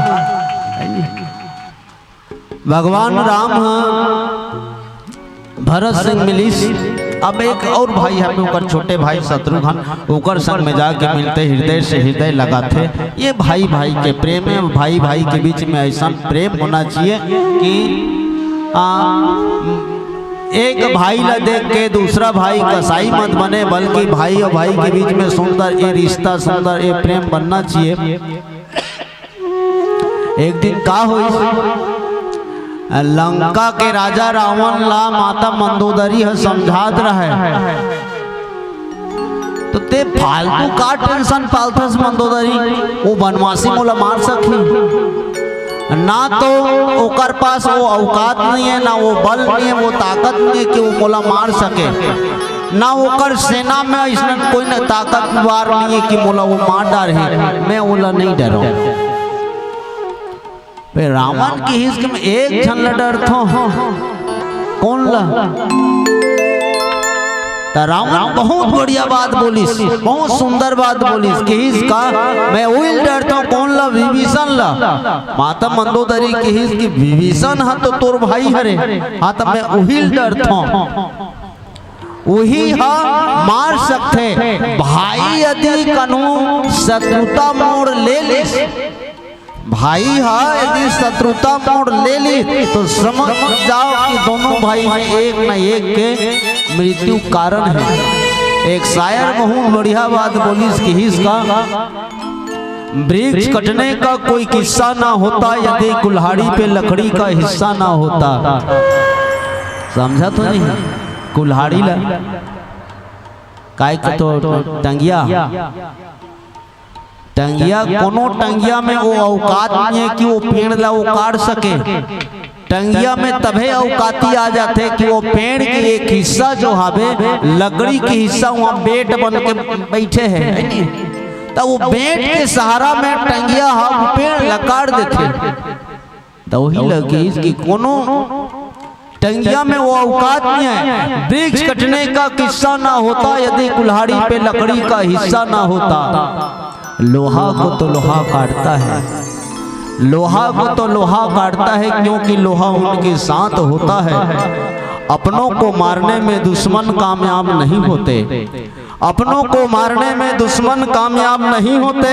भगवान राम भरत सिंह मिलिस। अब एक और भाई है ओकर छोटे भाई शत्रुघ्न, ओकर संग में जाके मिलते हृदय से हृदय लगाते। ये भाई भाई के प्रेम है, भाई भाई के बीच में ऐसा प्रेम होना चाहिए कि एक भाई ला देख के दूसरा भाई कसाई मत बने, बल्कि भाई और भाई के बीच में सुंदर ये रिश्ता, सुंदर ये प्रेम बनना चाहिए। एक दिन का हुई, लंका के राजा रावण ला माता मंदोदरी है समझात रहे, तो ते फालतू का टेंशन पालथस मंदोदरी, वो बनवासी मोला मार सकी ना, तो ओकर पास वो औकात नहीं है, ना वो बल नहीं है, वो ताकत नहीं है कि वो मोला मार सके, ना ओकर सेना में ऐसा कोई न ताकतवर नहीं है कि मोला वो मार डाले। मैं ओला नहीं डरा। रावण की हिस्क में एक झन डर थो, कौन ला? तो रावण बहुत बढ़िया बात बोलिस, बहुत सुंदर बात बोलिस कि इसका मैं वही डर था, कौन ला? विभीषण ला। माता मंदोदरी की हिस्क की विभीषण हा तो तोर भाई हरे, हाँ तो मैं वही डर था, वही हा मार सकते भाई यदि कनु शत्रुता मोड़ ले ले, भाई हा यदि शत्रुता मोड़ ले ली तो समझ जाओ कि दोनों भाई में एक न एक के मृत्यु कारण है। एक शायर बहुत बढ़िया बात बोली कि इसका वृक्ष कटने का कोई किस्सा ना होता यदि कुल्हाड़ी पे लकड़ी का हिस्सा ना होता। समझा तो नहीं? कुल्हाड़ी ला काय का तो टंगिया कोनो टंगिया में वो औकात नहीं है कि वो पेड़ ला वो काट सके। टंगिया में तभे औकाती आ जाते कि वो पेड़ की एक हिस्सा जो हावे लकड़ी की हिस्सा वहाँ बेट बन के बैठे हैं, तो वो बेट के सहारा में टंगिया हम पेड़ लकाड़ देते। तो वही लगी कि कोनो टंगिया में वो औकात नहीं है, वृक्ष कटने का किस्सा ना होता यदि कुल्हाड़ी पे लकड़ी का हिस्सा ना होता। लोहा को तो लोहा काटता है, लोहा को तो लोहा काटता है क्योंकि लोहा उनके साथ होता है। अपनों को मारने में दुश्मन कामयाब नहीं होते, अपनों को मारने में दुश्मन कामयाब नहीं होते,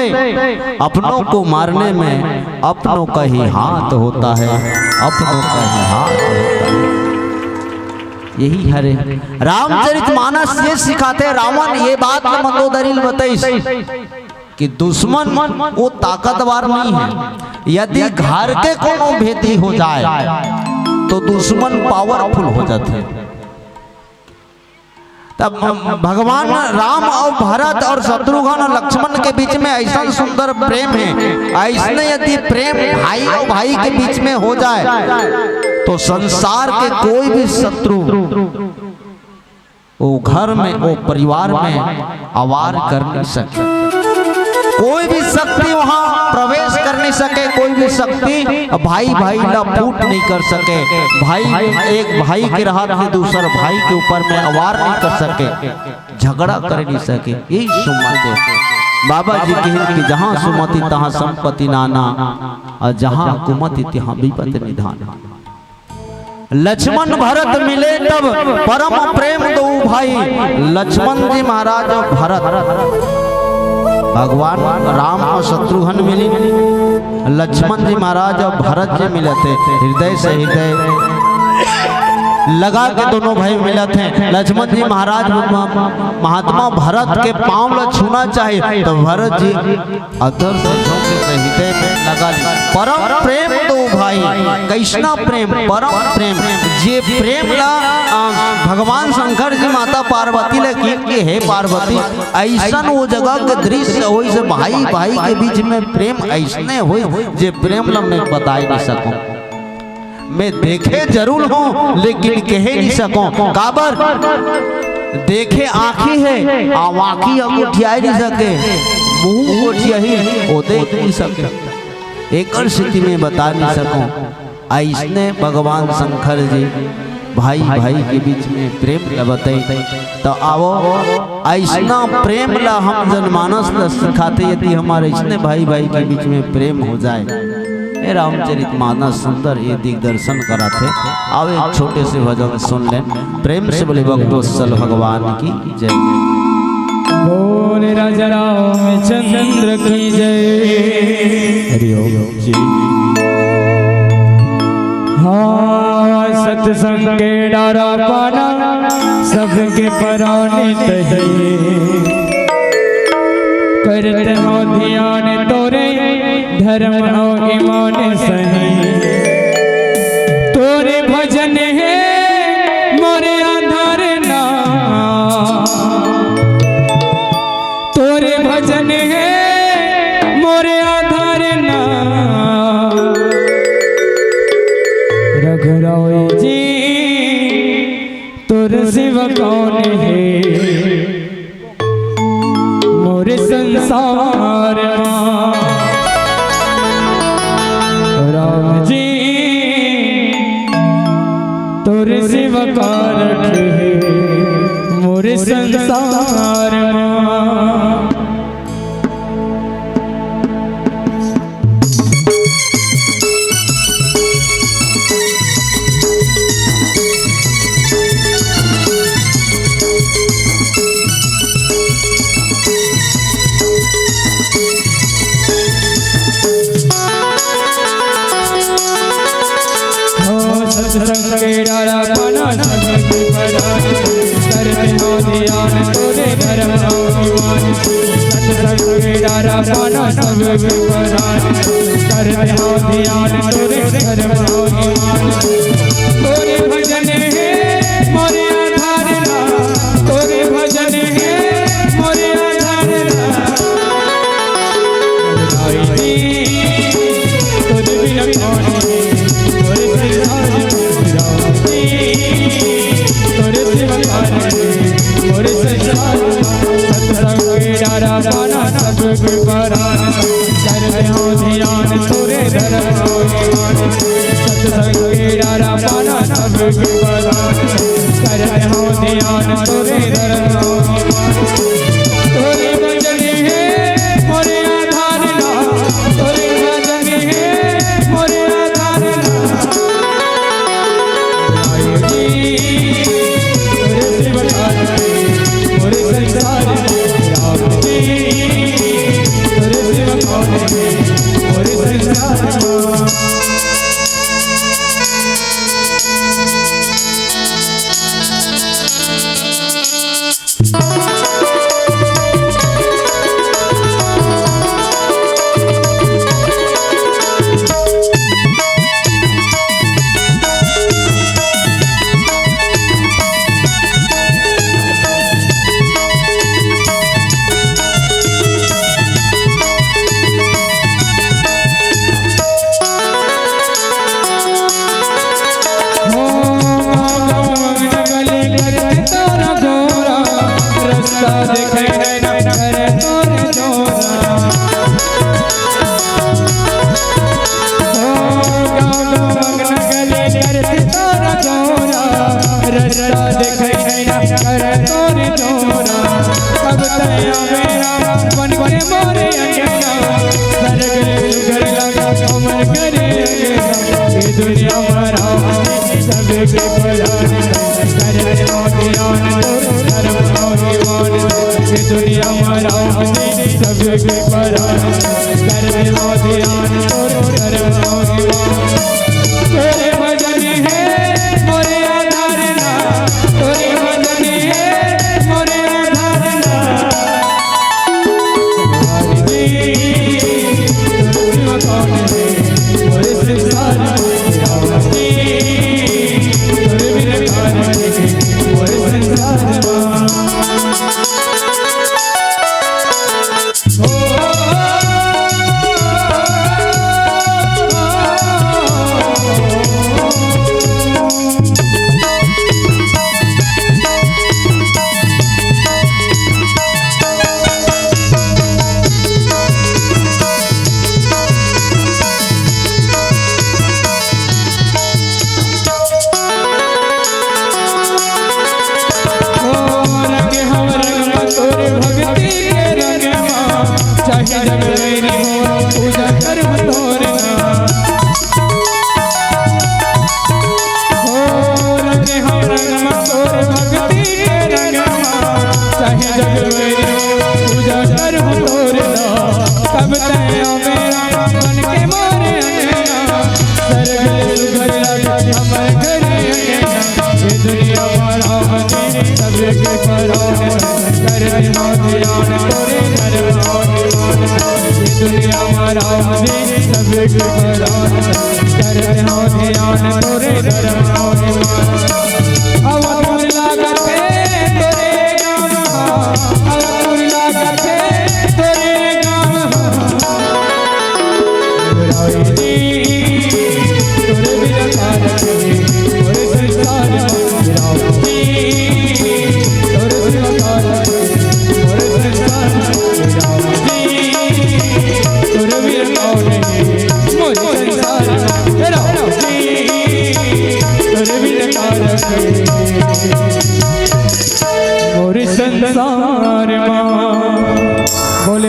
अपनों को मारने में अपनों का ही हाथ होता है, अपनों का ही हाथ होता है। यही हरे रामचरितमानस ये सिखाते। रावण ये बात मंदोदरी बताई कि दुश्मन वो ताकतवर नहीं है, यदि घर के कोनो भेदी हो जाए तो दुश्मन पावरफुल हो जाते हैं। तब भगवान राम और भरत और शत्रुघ्न और लक्ष्मण के बीच में ऐसा सुंदर प्रेम है, ऐसने यदि प्रेम भाई और भाई के बीच में हो जाए तो संसार के कोई भी शत्रु वो घर में वो परिवार में आवार कर नहीं सके, कोई भी शक्ति वहां प्रवेश कर नहीं सके, कोई भी शक्ति भाई भाई ला फूट नहीं कर सके, भाई एक भाई के राहत में दूसरा भाई के ऊपर में अवार नहीं कर सके, झगड़ा कर नहीं सके। यही सुमति बाबा जी कहें कि जहाँ सुमति तहाँ संपत्ति नाना, और जहाँ कुमति तहाँ विपत्ति निधान। लक्ष्मण भरत मिले तब परम प्रेम दो भाई, लक्ष्मण जी महाराज और भरत भगवान राम और शत्रुघ्न मिली, लक्ष्मण जी महाराज और भरत जी मिले थे, हृदय से हृदय लगा के दोनों भाई मिले थे। लक्ष्मण जी महाराज महात्मा भरत के पांव ला छूना चाहिए तो भरत जी अधर से झोंके से हृदय में लगा ली। परम प्रेम दो भाई कैसना प्रेम परम प्रेम जे प्रेम ला भगवान शंकर जी माता पार्वती ले के हे पार्वती ऐसा वो जगह के दृश्य हो से भाई भाई के बीच में प्रेम ऐसने हो जे प्रेम ला मैं बता नहीं सकूं। मैं देखे जरूर हूँ लेकिन कह नहीं सकूं काबर देखे आँखी है आँखी हम उठिया नहीं सके मुंह उठिया ही वो देख नहीं सके एक स्थिति में बता नहीं सकूं। ऐसने भगवान शंकर जी भाई भाई के बीच में प्रेम बताई तो आओ ऐसना प्रेम ला हम जनमानस ला सिखाते यदि हमारे ऐसने भाई भाई के बीच में प्रेम हो जाए। रामचरित मानस सुंदर ये दिग्दर्शन कराते आओ एक छोटे से भजन सुन लें प्रेम से बोले भक्तवत्सल भगवान की जय। बोल राजा रामचंद्र की जय। हरि ओम जी। हाँ सत्संग के डारा पाना सबके परानित है करते हो ध्यान तोरे धर्म और ईमान सही तोरे भजन है मोरे आधार ना तोरे भजन है मोरे आधार ना रघुराई जी तोर शिव कौन है मोरे संसार राम जी तोर शिव कारक है मोरे संसार तोरे भजन है मोरे आधार ना तोरे भजन है मोरे आधार ना तोरे बिना कौन मोरे तोरे शिवकार मोरे सत्संग डारा पाना सब परान करते हो ध्यान तोरे धर्म सत्संग डारा पाना सब परान करते हो ध्यान तोरे धर्म तोरे भजन है मोरे आधार ना तोरे भजन है मोरे आधार ना तोरे शिवकार मोरे संसार राम जी तोरे शिवकार मोरे संसार Hare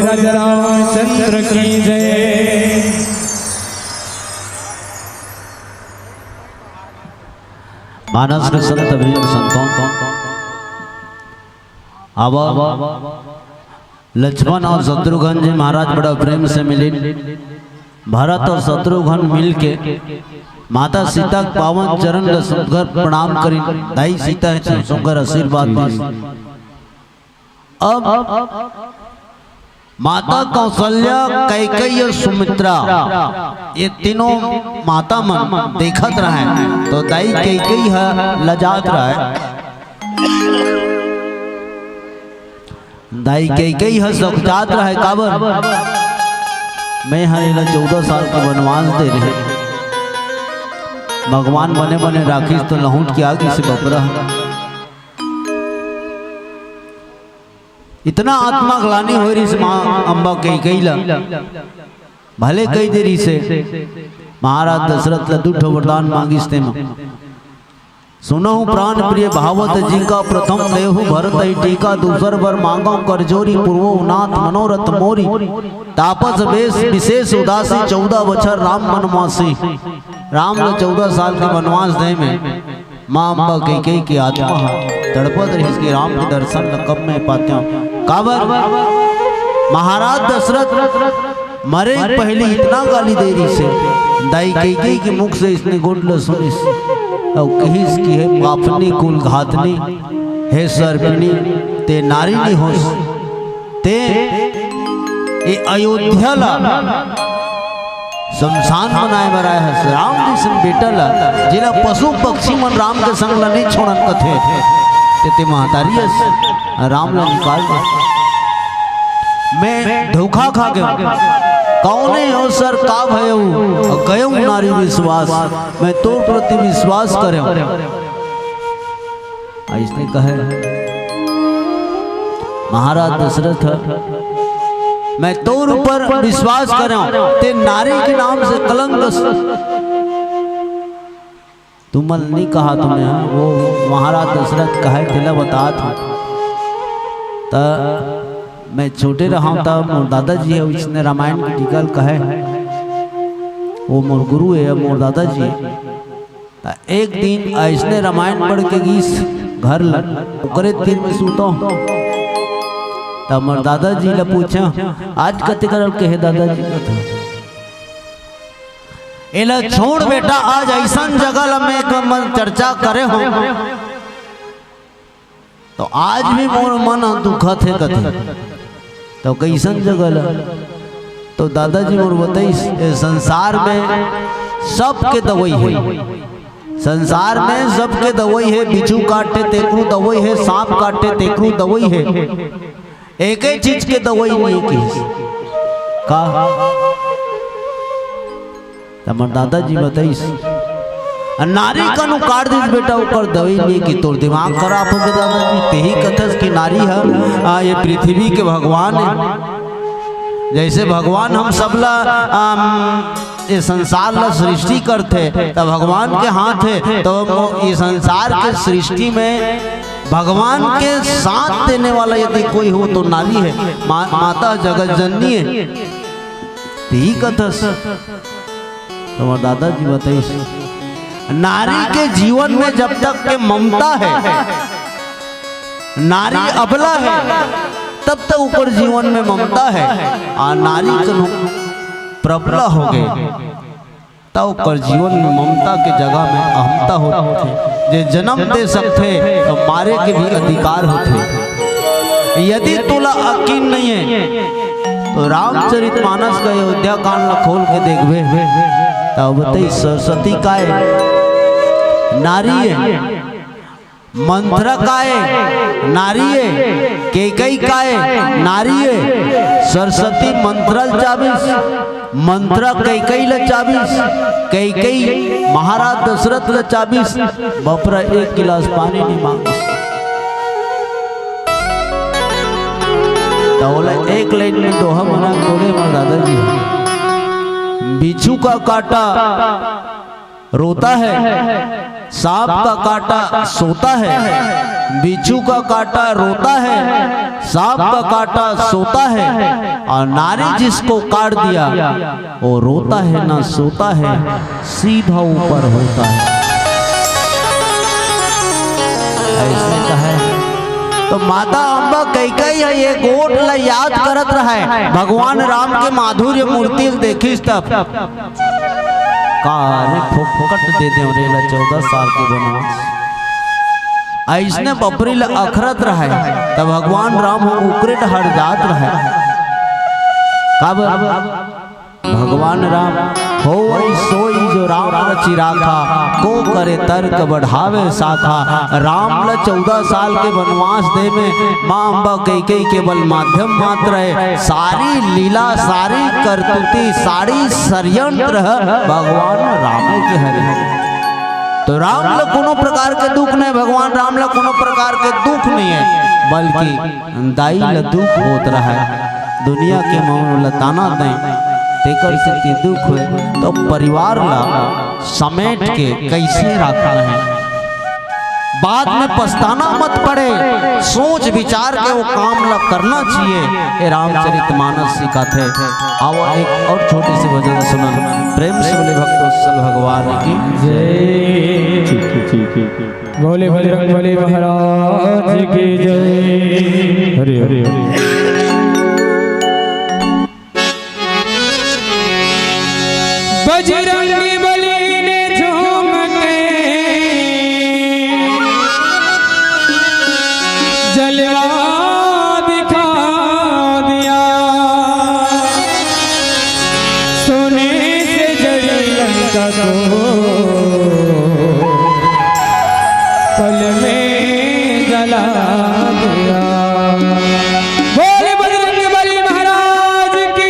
बोले राजा रामचंद्र की जय। मानस के संत भजन संतों अब लक्ष्मण और शत्रुघ्न जी महाराज बड़ा प्रेम से मिले। भरत और शत्रुघ्न मिल के माता सीता के पावन चरण ल सुंदर प्रणाम करी। दाई सीता सुंदर आशीर्वाद दी। अब माता कौशल्या, कैकेयी और सुमित्रा ये तीनों माता मन देखत रहे तो दाई कैकेयी है लजात रहे। दाई कैकेयी है सखजात रहे काबर मैं हरे 14 साल का वनवास दे रहे। भगवान बने बने राखी तो लहूट के आगे से बपरा। इतना आत्मा ग्लानी हो रही माँ अम्बा कैकेयी ला भले कई देरी से महाराज दशरथ ला दूठो वरदान मांगिस ते सुनहु प्राण प्रिय भावत जी का प्रथम देहु भरत ही टीका दूसर बर मांगो करजोरी पूर्वो नाथ मनोरथ मोरी तापस बेश विशेष उदासी 14 बछर राम वनवासी। राम ने 14 साल के वनवास दे में माँ अम्बा कैकेयी की आत्मा तड़पत रही इसके राम के दर्शन कब में पाते हूँ। काबर महाराज दशरथ मरे पहले इतना गाली दे रही से दाई कैकेयी के मुख से इसने गुंडल सुनिस और कहिस की है पापनी कुल घातनी हे सर्पिणी ते नारी नहीं होस ते ए अयोध्या ला शमशान बनाए बराए है। राम जी सन बेटा ला जिला पशु पक्षी मन राम के संग ला नहीं छोड़न कथे ते महतारी राम ला निकाल दे। मैं धोखा खा गया कौने हो सर का भयो गयो नारी विश्वास मैं तो प्रति विश्वास करे। इसने कहे महाराज दशरथ मैं तोर ऊपर विश्वास करूं ते नारी के नाम से कलंक तुम नहीं कहा तुमने। वो महाराज दशरथ कहे थे बता था मैं छोटे रहा तब मोर दादाजी है इसने रामायण की टिकल कहे वो मोर गुरु है मोर दादाजी। एक दिन ऐसने रामायण पढ़ के गीस घर करे तीर में सूतो तब मोर दादाजी ने पूछा आज कते कर के है दादाजी एला छोड़ बेटा आज ऐसा जगह में चर्चा करे हो तो आज भी मोर मन दुखत है कथे तो कैसन जगह तो दादाजी मोर बताई संसार में सबके दवाई है। संसार में सबके दवाई है। बिच्छू काटे तेकरू दवाई है, सांप काटे तेकरू दवाई है। एक ही चीज के दवाई नहीं की का तमर दादाजी बताई नारी कनु काट दिस बेटा ऊपर दवाई नहीं की तोर दिमाग खराब हो गया दादाजी। तेही कथस की नारी है ये पृथ्वी के भगवान है। जैसे भगवान हम सबला ये संसार ला सृष्टि करते तब भगवान के हाथ है तो ये संसार के सृष्टि में भगवान के साथ देने वाला यदि कोई हो तो नारी है। माता जगत जननी है। तेही कथस तुम्हारे दादाजी बताइए नारी के जीवन में जब तक के ममता है नारी अबला है तब तक ऊपर जीवन में ममता है और नारी प्रबला हो गए तब ऊपर जीवन में ममता के जगह में अहमता होती जे जन्म दे सकते तो मारे के भी अधिकार होते। यदि तुला यकीन नहीं है तो रामचरितमानस का अयोध्या कांड खोल के देखबे तब बताइए सरस्वती का है नारी है, मंथरा का है नारी है, कैकेयी का है नारी है। सरस्वती मंत्रल 24 मंत्रा कैकेयी ला 24 कैकेयी महाराज दशरथ ला 24 बपरा 1 गिलास पानी नहीं मांगी तो एक लाइन में दोहा मना बोले मार दादाजी बिच्छू का काटा रोता है सांप का काटा सोता है। बिच्छू का काटा रोता है सांप का काटा सोता है और नारी जिसको काट दिया वो रोता है ना सोता है, सीधा ऊपर होता है। ऐसे कहा है। तो माता अम्बा कैकई है ये गोट ला याद करत रहा है, भगवान राम के माधुर्य मूर्ति देखी तब कार फोकट दे दे 14 साल के बनवास ऐसने बपरी ला अखरत रहा है। तब भगवान राम हो उकरेट हट जात रहा है। कब भगवान राम हो सोई जो राम रचि राखा, को करे तर्क बढ़ावे शाखा। राम ला 14 साल के वनवास दे में माँ अम्बा कैकई केवल माध्यम मात्र है। सारी लीला सारी करतुती सारी षड्यंत्र भगवान राम के हरे। तो राम ला कोनो प्रकार के दुख नहीं, भगवान राम ला कोनो प्रकार के दुख नहीं है, बल्कि दाई ला दुख होत रहा है। दुनिया के मौन ला ताना दें तेकर से दुख हुए तो परिवार ला समेट के कैसे रखना है। बाद में पछताना मत पड़े, सोच विचार के वो काम ला करना चाहिए। ये रामचरितमानस सिखाते। आओ एक और छोटी सी भजन सुना, प्रेम से बोले भक्तोत्सल भगवान की जय। बोले बजरंगबली महाराज की जय। हरे हरे हरे। बजरंगी बली ने झूम के जलवा दिखा दिया, सोने से जड़ी लंका को पल में जला दिया। बोले बजरंगी बली महाराज की।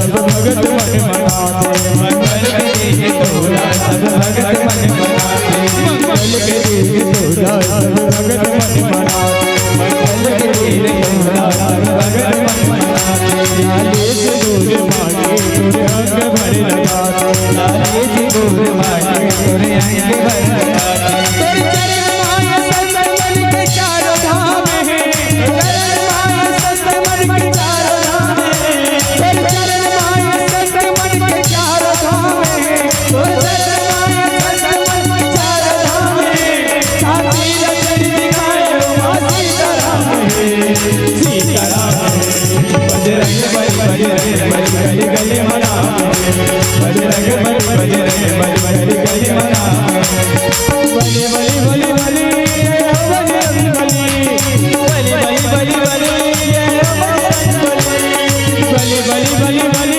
भगवान सब भगत मन मनाते मंगल के दिन तोरा सब भगत मन मनाते मंगल के दिन तोरा सब भगत मन मनाते लाले से दूर मांगे तोरे अंग भर लगाते लाले से दूर मांगे तोरे अंग भर लगाते तेरे चरण माया संत मन के चारों धाम है चरण माया संत मन के चारों धाम है तेरे चरण माया संत मन के चारों धाम है तेरे चरण माया संत मन के चारों धाम है साथी रतन दिखाए मां सीताराम है सीताराम बजरंग बली गली गली मना बजरंग बली गली गली मना बली बली बली बली बजरंग बली बली बली बली बली बली बली बली बली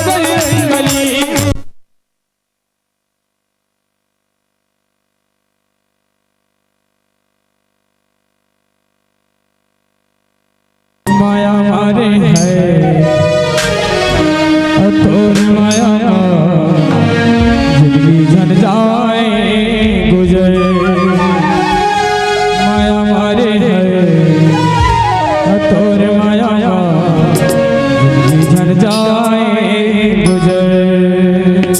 बजरंग बली माया मारे है तोर माया जिंदगी झन जाए गुजर माया मारे है तोर माया जिंदगी झन जाए गुजर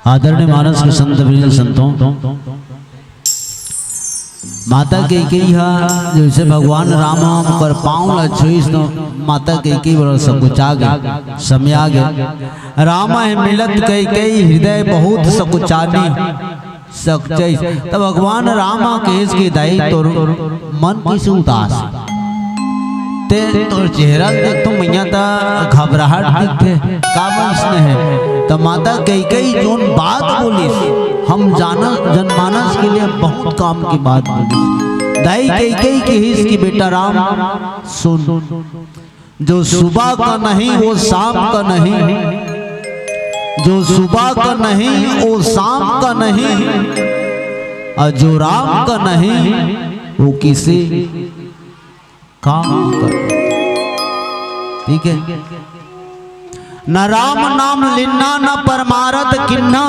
आदरणीय मानस के संत वृंद संतों, माता कैकेयी जैसे भगवान राम कर पाँव ला छुईस तो माता कैकेयी बड़ा सब कुछ आ गया, समय आ गया। राम है मिलत कैकेयी हृदय बहुत सकुचानी सकचई। तब भगवान राम केस के दाई तो मन किस उदास ते तो चेहरा देख तो मैया ता घबराहट दिखते का इसने है। तो माता कैकेयी जोन बात बोली हम जाना जनमानस के लिए बहुत काम की बात बोली। दाई कैकेयी की हिस की बेटा राम सुन, जो सुबह का नहीं वो शाम का नहीं, जो सुबह का नहीं वो शाम का नहीं, और जो राम का नहीं वो किसी काम कर। ठीक है, न राम नाम लिन्ना न परमारथ किन्ना,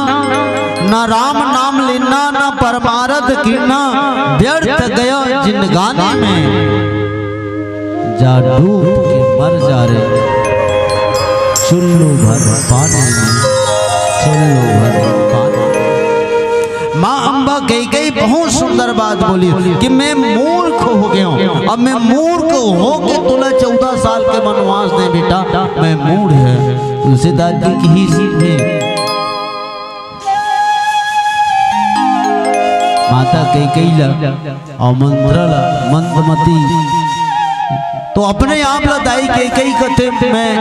न राम नाम लिन्ना न परमारथ किन्ना, व्यर्थ गया जिंदगानी में जा डूब के मर जा रे चुल्लू भर पानी में, चुल्लू भर पानी। माँ अम्बा कैकेयी बहुत सुंदर बात बोली कि मैं मूर्ख हो गया हूँ, अब मैं मूर्ख हो के तुला 14 साल के वनवास दे बेटा, मैं मूढ़ है। तुलसीदास जी की ही में माता कैकेयी ला और मंत्रला मंदमती तो अपने आप ला दाई कैकेयी कहते मैं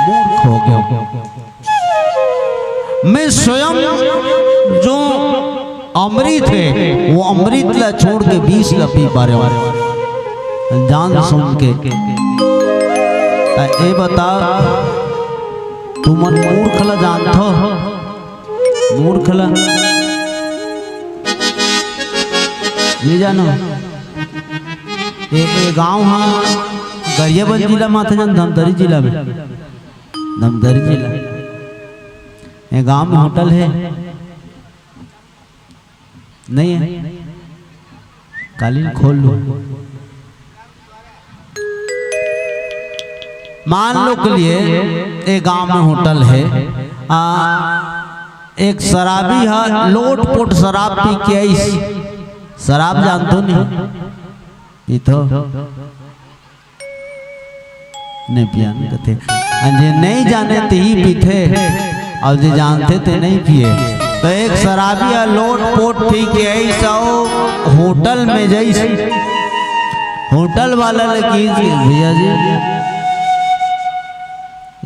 मूर्ख हो गया, मैं स्वयं जो अमृत है वो अमृत ला छोड़ के 20 ला पी पा रहे जान सुन के। ए बता तू मन मूर्ख ला जानत हो, मूर्ख ला नहीं जानो। एक गांव हाँ गरियाबंद जिला माथे जान धमतरी जिला में, धमतरी जिला ये गांव में होटल है नहीं है, कालीन खोल लो। मान लो के लिए एक गांव में होटल है, एक शराबी है लोट पोट शराब पी के आई, शराब जानते नहीं ये तो नहीं पियान कहते, जे नहीं जाने ते ही पीते और जे जानते थे नहीं पिए। तो एक शराबी है लोट पोट पी के आई सौ होटल में जाई, होटल वाला लगी भैया जी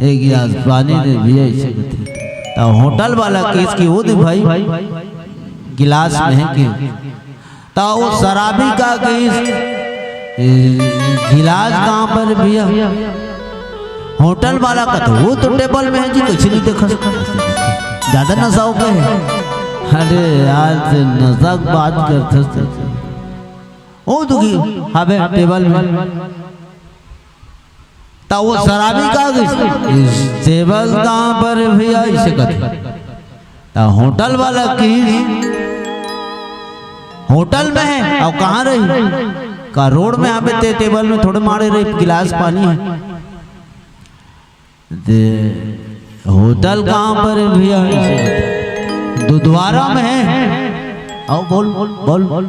एक गिलास पानी दे भैया ऐसे कहते। तो होटल वाला केस की वो दे भाई गिलास में है कि तो वो शराबी का केस गिलास कहाँ पर भैया, होटल वाला का तो वो तो टेबल में है जी, कुछ नहीं देखा ज्यादा नशा हो गए। अरे आज नशा बात करते ओ दुखी हबे टेबल में तो वो शराबी का टेबल कहाँ पर भैया इसे कहते। होटल वाला की होटल में है और कहाँ रही का रोड में यहाँ पे टेबल में थोड़े मारे रहे गिलास पानी है, होटल कहाँ पर है भैया, दुद्वारा में है। आओ बोल बोल बोल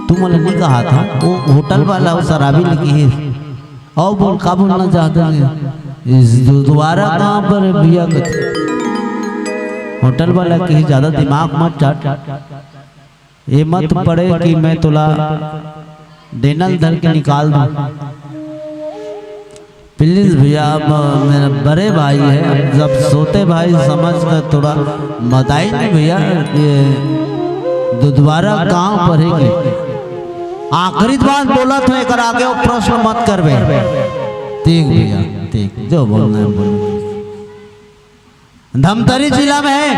तू मला नहीं कहा था वो होटल वाला वो शराबी लगी है। आओ बोल का बोलना चाहता है, इस दुद्वारा कहाँ पर है भैया। होटल वाला की ज्यादा दिमाग मत चाट, ये मत पड़े कि मैं तुला डेनल धर के निकाल दूं। प्लीज भैया मेरा बड़े भाई है, जब सोते भाई समझ कर थोड़ा बताई नहीं भैया ये दुद्वारा कहाँ पर है कि आखिरी बात बोला था एक आगे वो प्रश्न मत कर बे। ठीक भैया ठीक जो बोलना है बोलो। धमतरी जिला में है।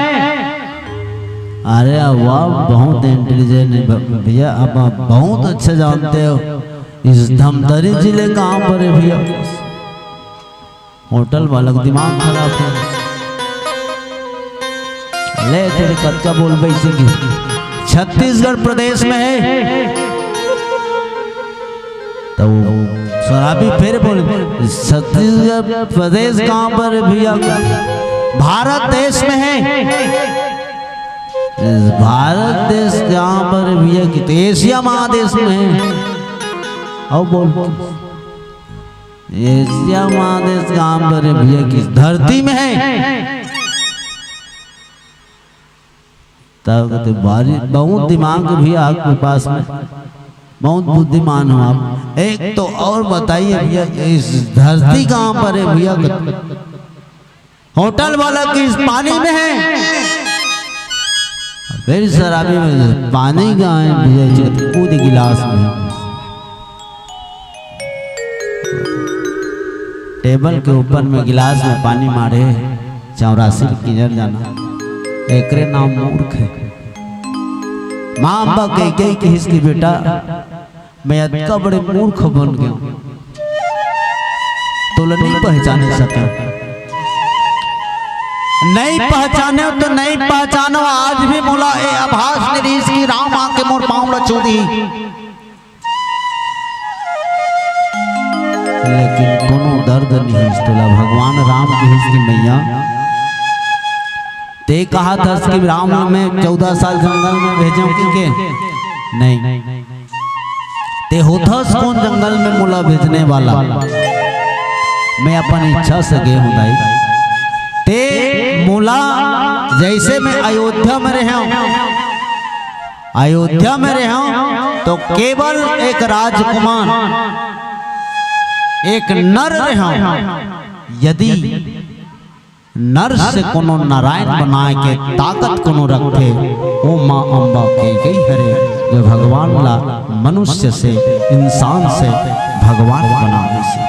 अरे वाह बहुत इंटेलिजेंट है भैया, आप बहुत अच्छे जानते हो। इस धमतरी जिले कहाँ पर है भैया। होटल वाला दिमाग खराब है, ले तेरे कच्चा बोल बैसे की छत्तीसगढ़ प्रदेश में है। तो शराबी फिर बोले छत्तीसगढ़ प्रदेश कहाँ पर है भैया। भारत देश में है। भारत देश कहाँ पर भैया की तो एशिया महादेश में है। और बोल एशिया महादेश कहाँ पर है भैया की धरती में है। तब तो बहुत दिमाग भैया आपके पास में, बहुत बुद्धिमान हो आप। एक तो और बताइए भैया इस धरती कहाँ पर है भैया? होटल वाला की इस पानी में है। फिर शराबी में पानी कहाँ है भैया? कूद गिलास में, टेबल के ऊपर में गिलास में पानी मारे 84 किधर जाना। एकरे नाम मूर्ख है। माँ अम्बा कह कि इसकी बेटा मैं इतना बड़े मूर्ख बन गया तो नहीं पहचाने सका। नहीं पहचाने तो नहीं पहचानो। आज भी मोला ए आभास निरीश की राम आके मोर पाँव लचूदी, लेकिन कोनो दर्द नहीं तोला। भगवान राम की हिस्की मैया ते कहा था कि राम में 14 साल जंगल में भेजो के नहीं ते होता कौन जंगल में मुला भेजने वाला। मैं अपन इच्छा से गए हूँ दाई ते मुला। जैसे मैं अयोध्या में रहा तो केवल एक राजकुमार एक नर रहा। यदि नर से कोनो नारायण बनाए के ताकत कोनो रखे ओ माँ अम्बा के गई हरे जो भगवान ला मनुष्य से इंसान से भगवान बनाने से।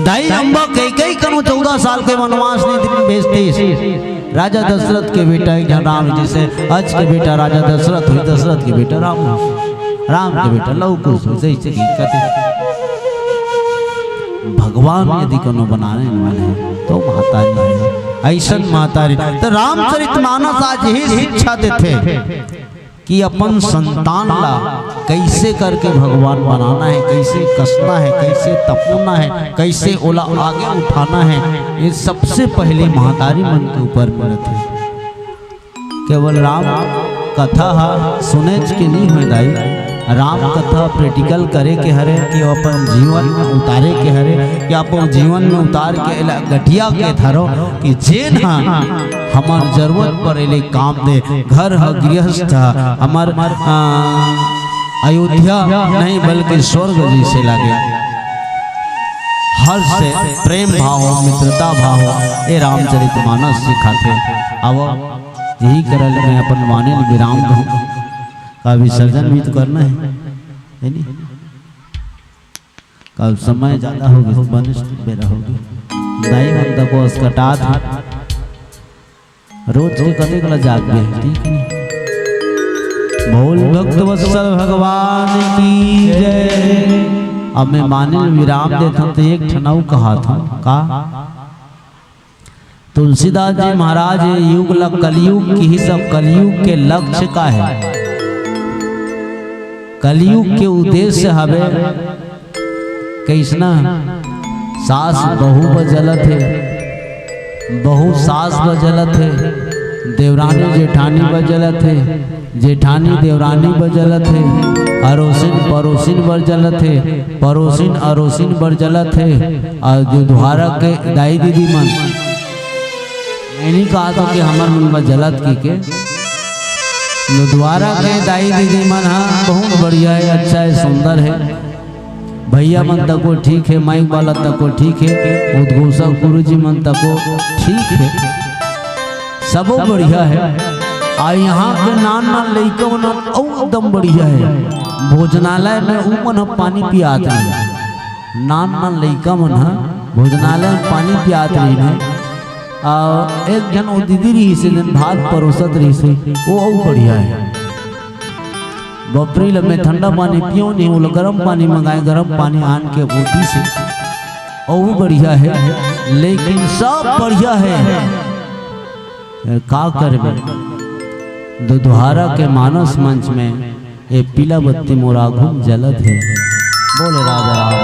दाई अम्बा के गई कनो 14 साल के वनवास ने भेजती। राजा दशरथ के बेटा एक राम जी से आज के बेटा राजा दशरथ हुई, दशरथ के बेटा राम, राम के बेटा लव कुश जैसे कहते। भगवान यदि कोनो बनाने वाले तो महतारी है, ऐसा महतारी। तो रामचरितमानस आज ही शिक्षा देते कि अपन संतान ला कैसे करके भगवान बनाना है, कैसे कसना है, कैसे तपना है, कैसे ओला आगे उठाना है। ये सबसे पहले महतारी मन के ऊपर मिलत है। केवल राम कथा सुने के नहीं हुए दाई, राम कथा प्रैक्टिकल करे के हरे कि अपन जीवन में उतारे के हरे कि अपन जीवन में उतार के गठिया के धरो कि जे ना हमार जरूरत पड़े काम दे। घर है गृहस्थ हमार अयोध्या नहीं बल्कि स्वर्ग जैसे लगे। हर से प्रेम भाव हो, मित्रता भाव हो, ये रामचरितमानस सिखाते। अब यही करल मैं अपन वाणी विराम कहूँ का विसर्जन भी तो करना है नहीं? कल समय ज्यादा होगी तो बनिष्ठ बेरा होगी दाई मन तक को अस्कटा था रोज के कते कला जाग गए। ठीक है बोल भक्त वत्सल भगवान की जय। अब मैं मानिल विराम देता तो एक ठनाऊ कहा था का तुलसीदास जी महाराज युग कलयुग की ही सब कलयुग के लक्ष्य का है। कलयुग के उद्देश्य हवे कैसना सास बहू बजलत है, बहू सास बजलत है, देवरानी जेठानी बजलत है, जेठानी देवरानी बजलत है, अरोसिन पड़ोसिन बजलत है, पड़ोसिन अरोसिन बजलत है। और जो द्वारा के दाई दीदी मन नहीं कहा था कि हमार मन बजलत की के द्वारा के दाई दीदी मन बहुत बढ़िया है, अच्छा है, सुंदर है। भैया मन तको ठीक है, माइक वाला तको ठीक है, उद्घोषक गुरु जी मन तको ठीक है, सब बढ़िया है। और यहाँ के नान नान लड़का मन एकदम बढ़िया है। भोजनालय में ऊ मन पानी पियात रही, नान नान लड़का मन भोजनालय में पानी पियात रही है। और एक जन वो दीदी रही से दिन भात परोसत रही से वो बढ़िया है। बपरी में ठंडा पानी पियो नहीं, वो गर्म पानी मंगाए, गर्म पानी आन के बोटी से और वो बढ़िया है। लेकिन सब बढ़िया है का करबे दुधारा के मानस मंच में ये पीला बत्ती मोरा घूम जलत है। बोले राजा राम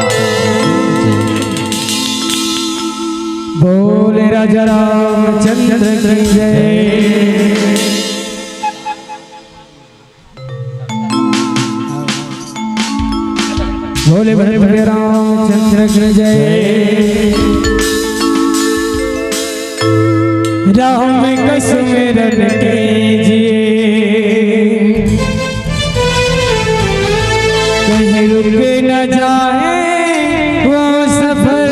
बोले राजा रामचंद्र की जय। बोले भरत रामचंद्र की जय। राम कसुमिरन कीजिए कहीं रुक न जाए वो सफर,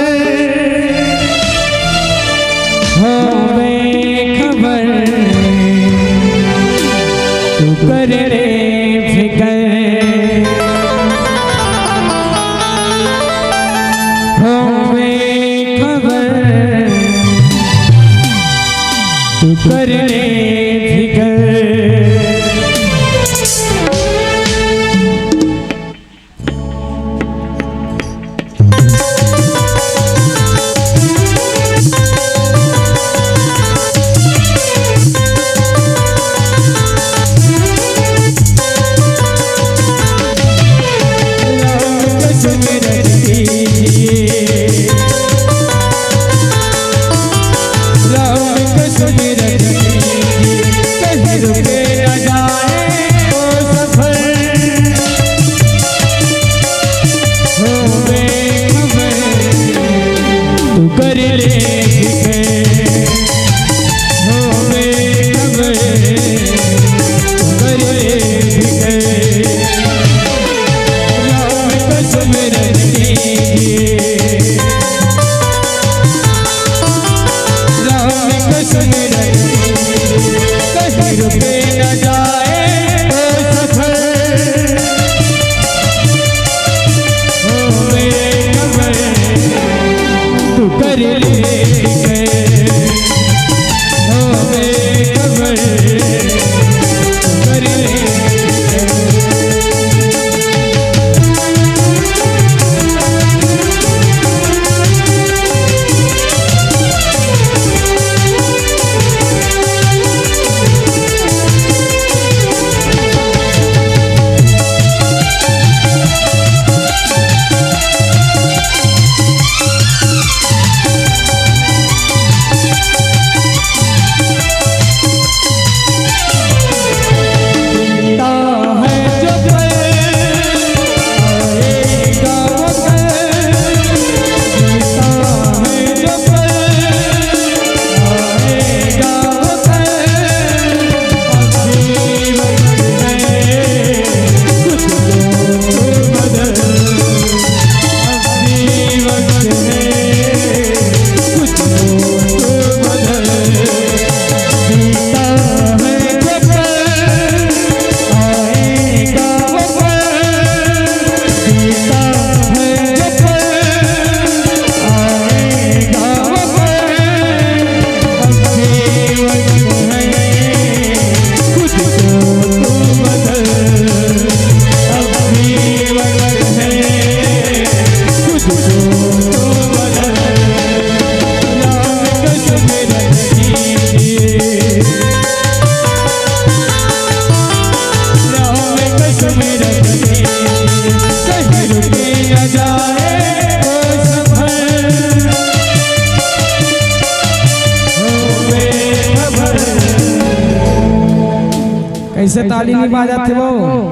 हो बेखबर तू कर रे फिकर, हो बेखबर तू कर रे फिकर। कैसे ताली नहीं बजाते वो।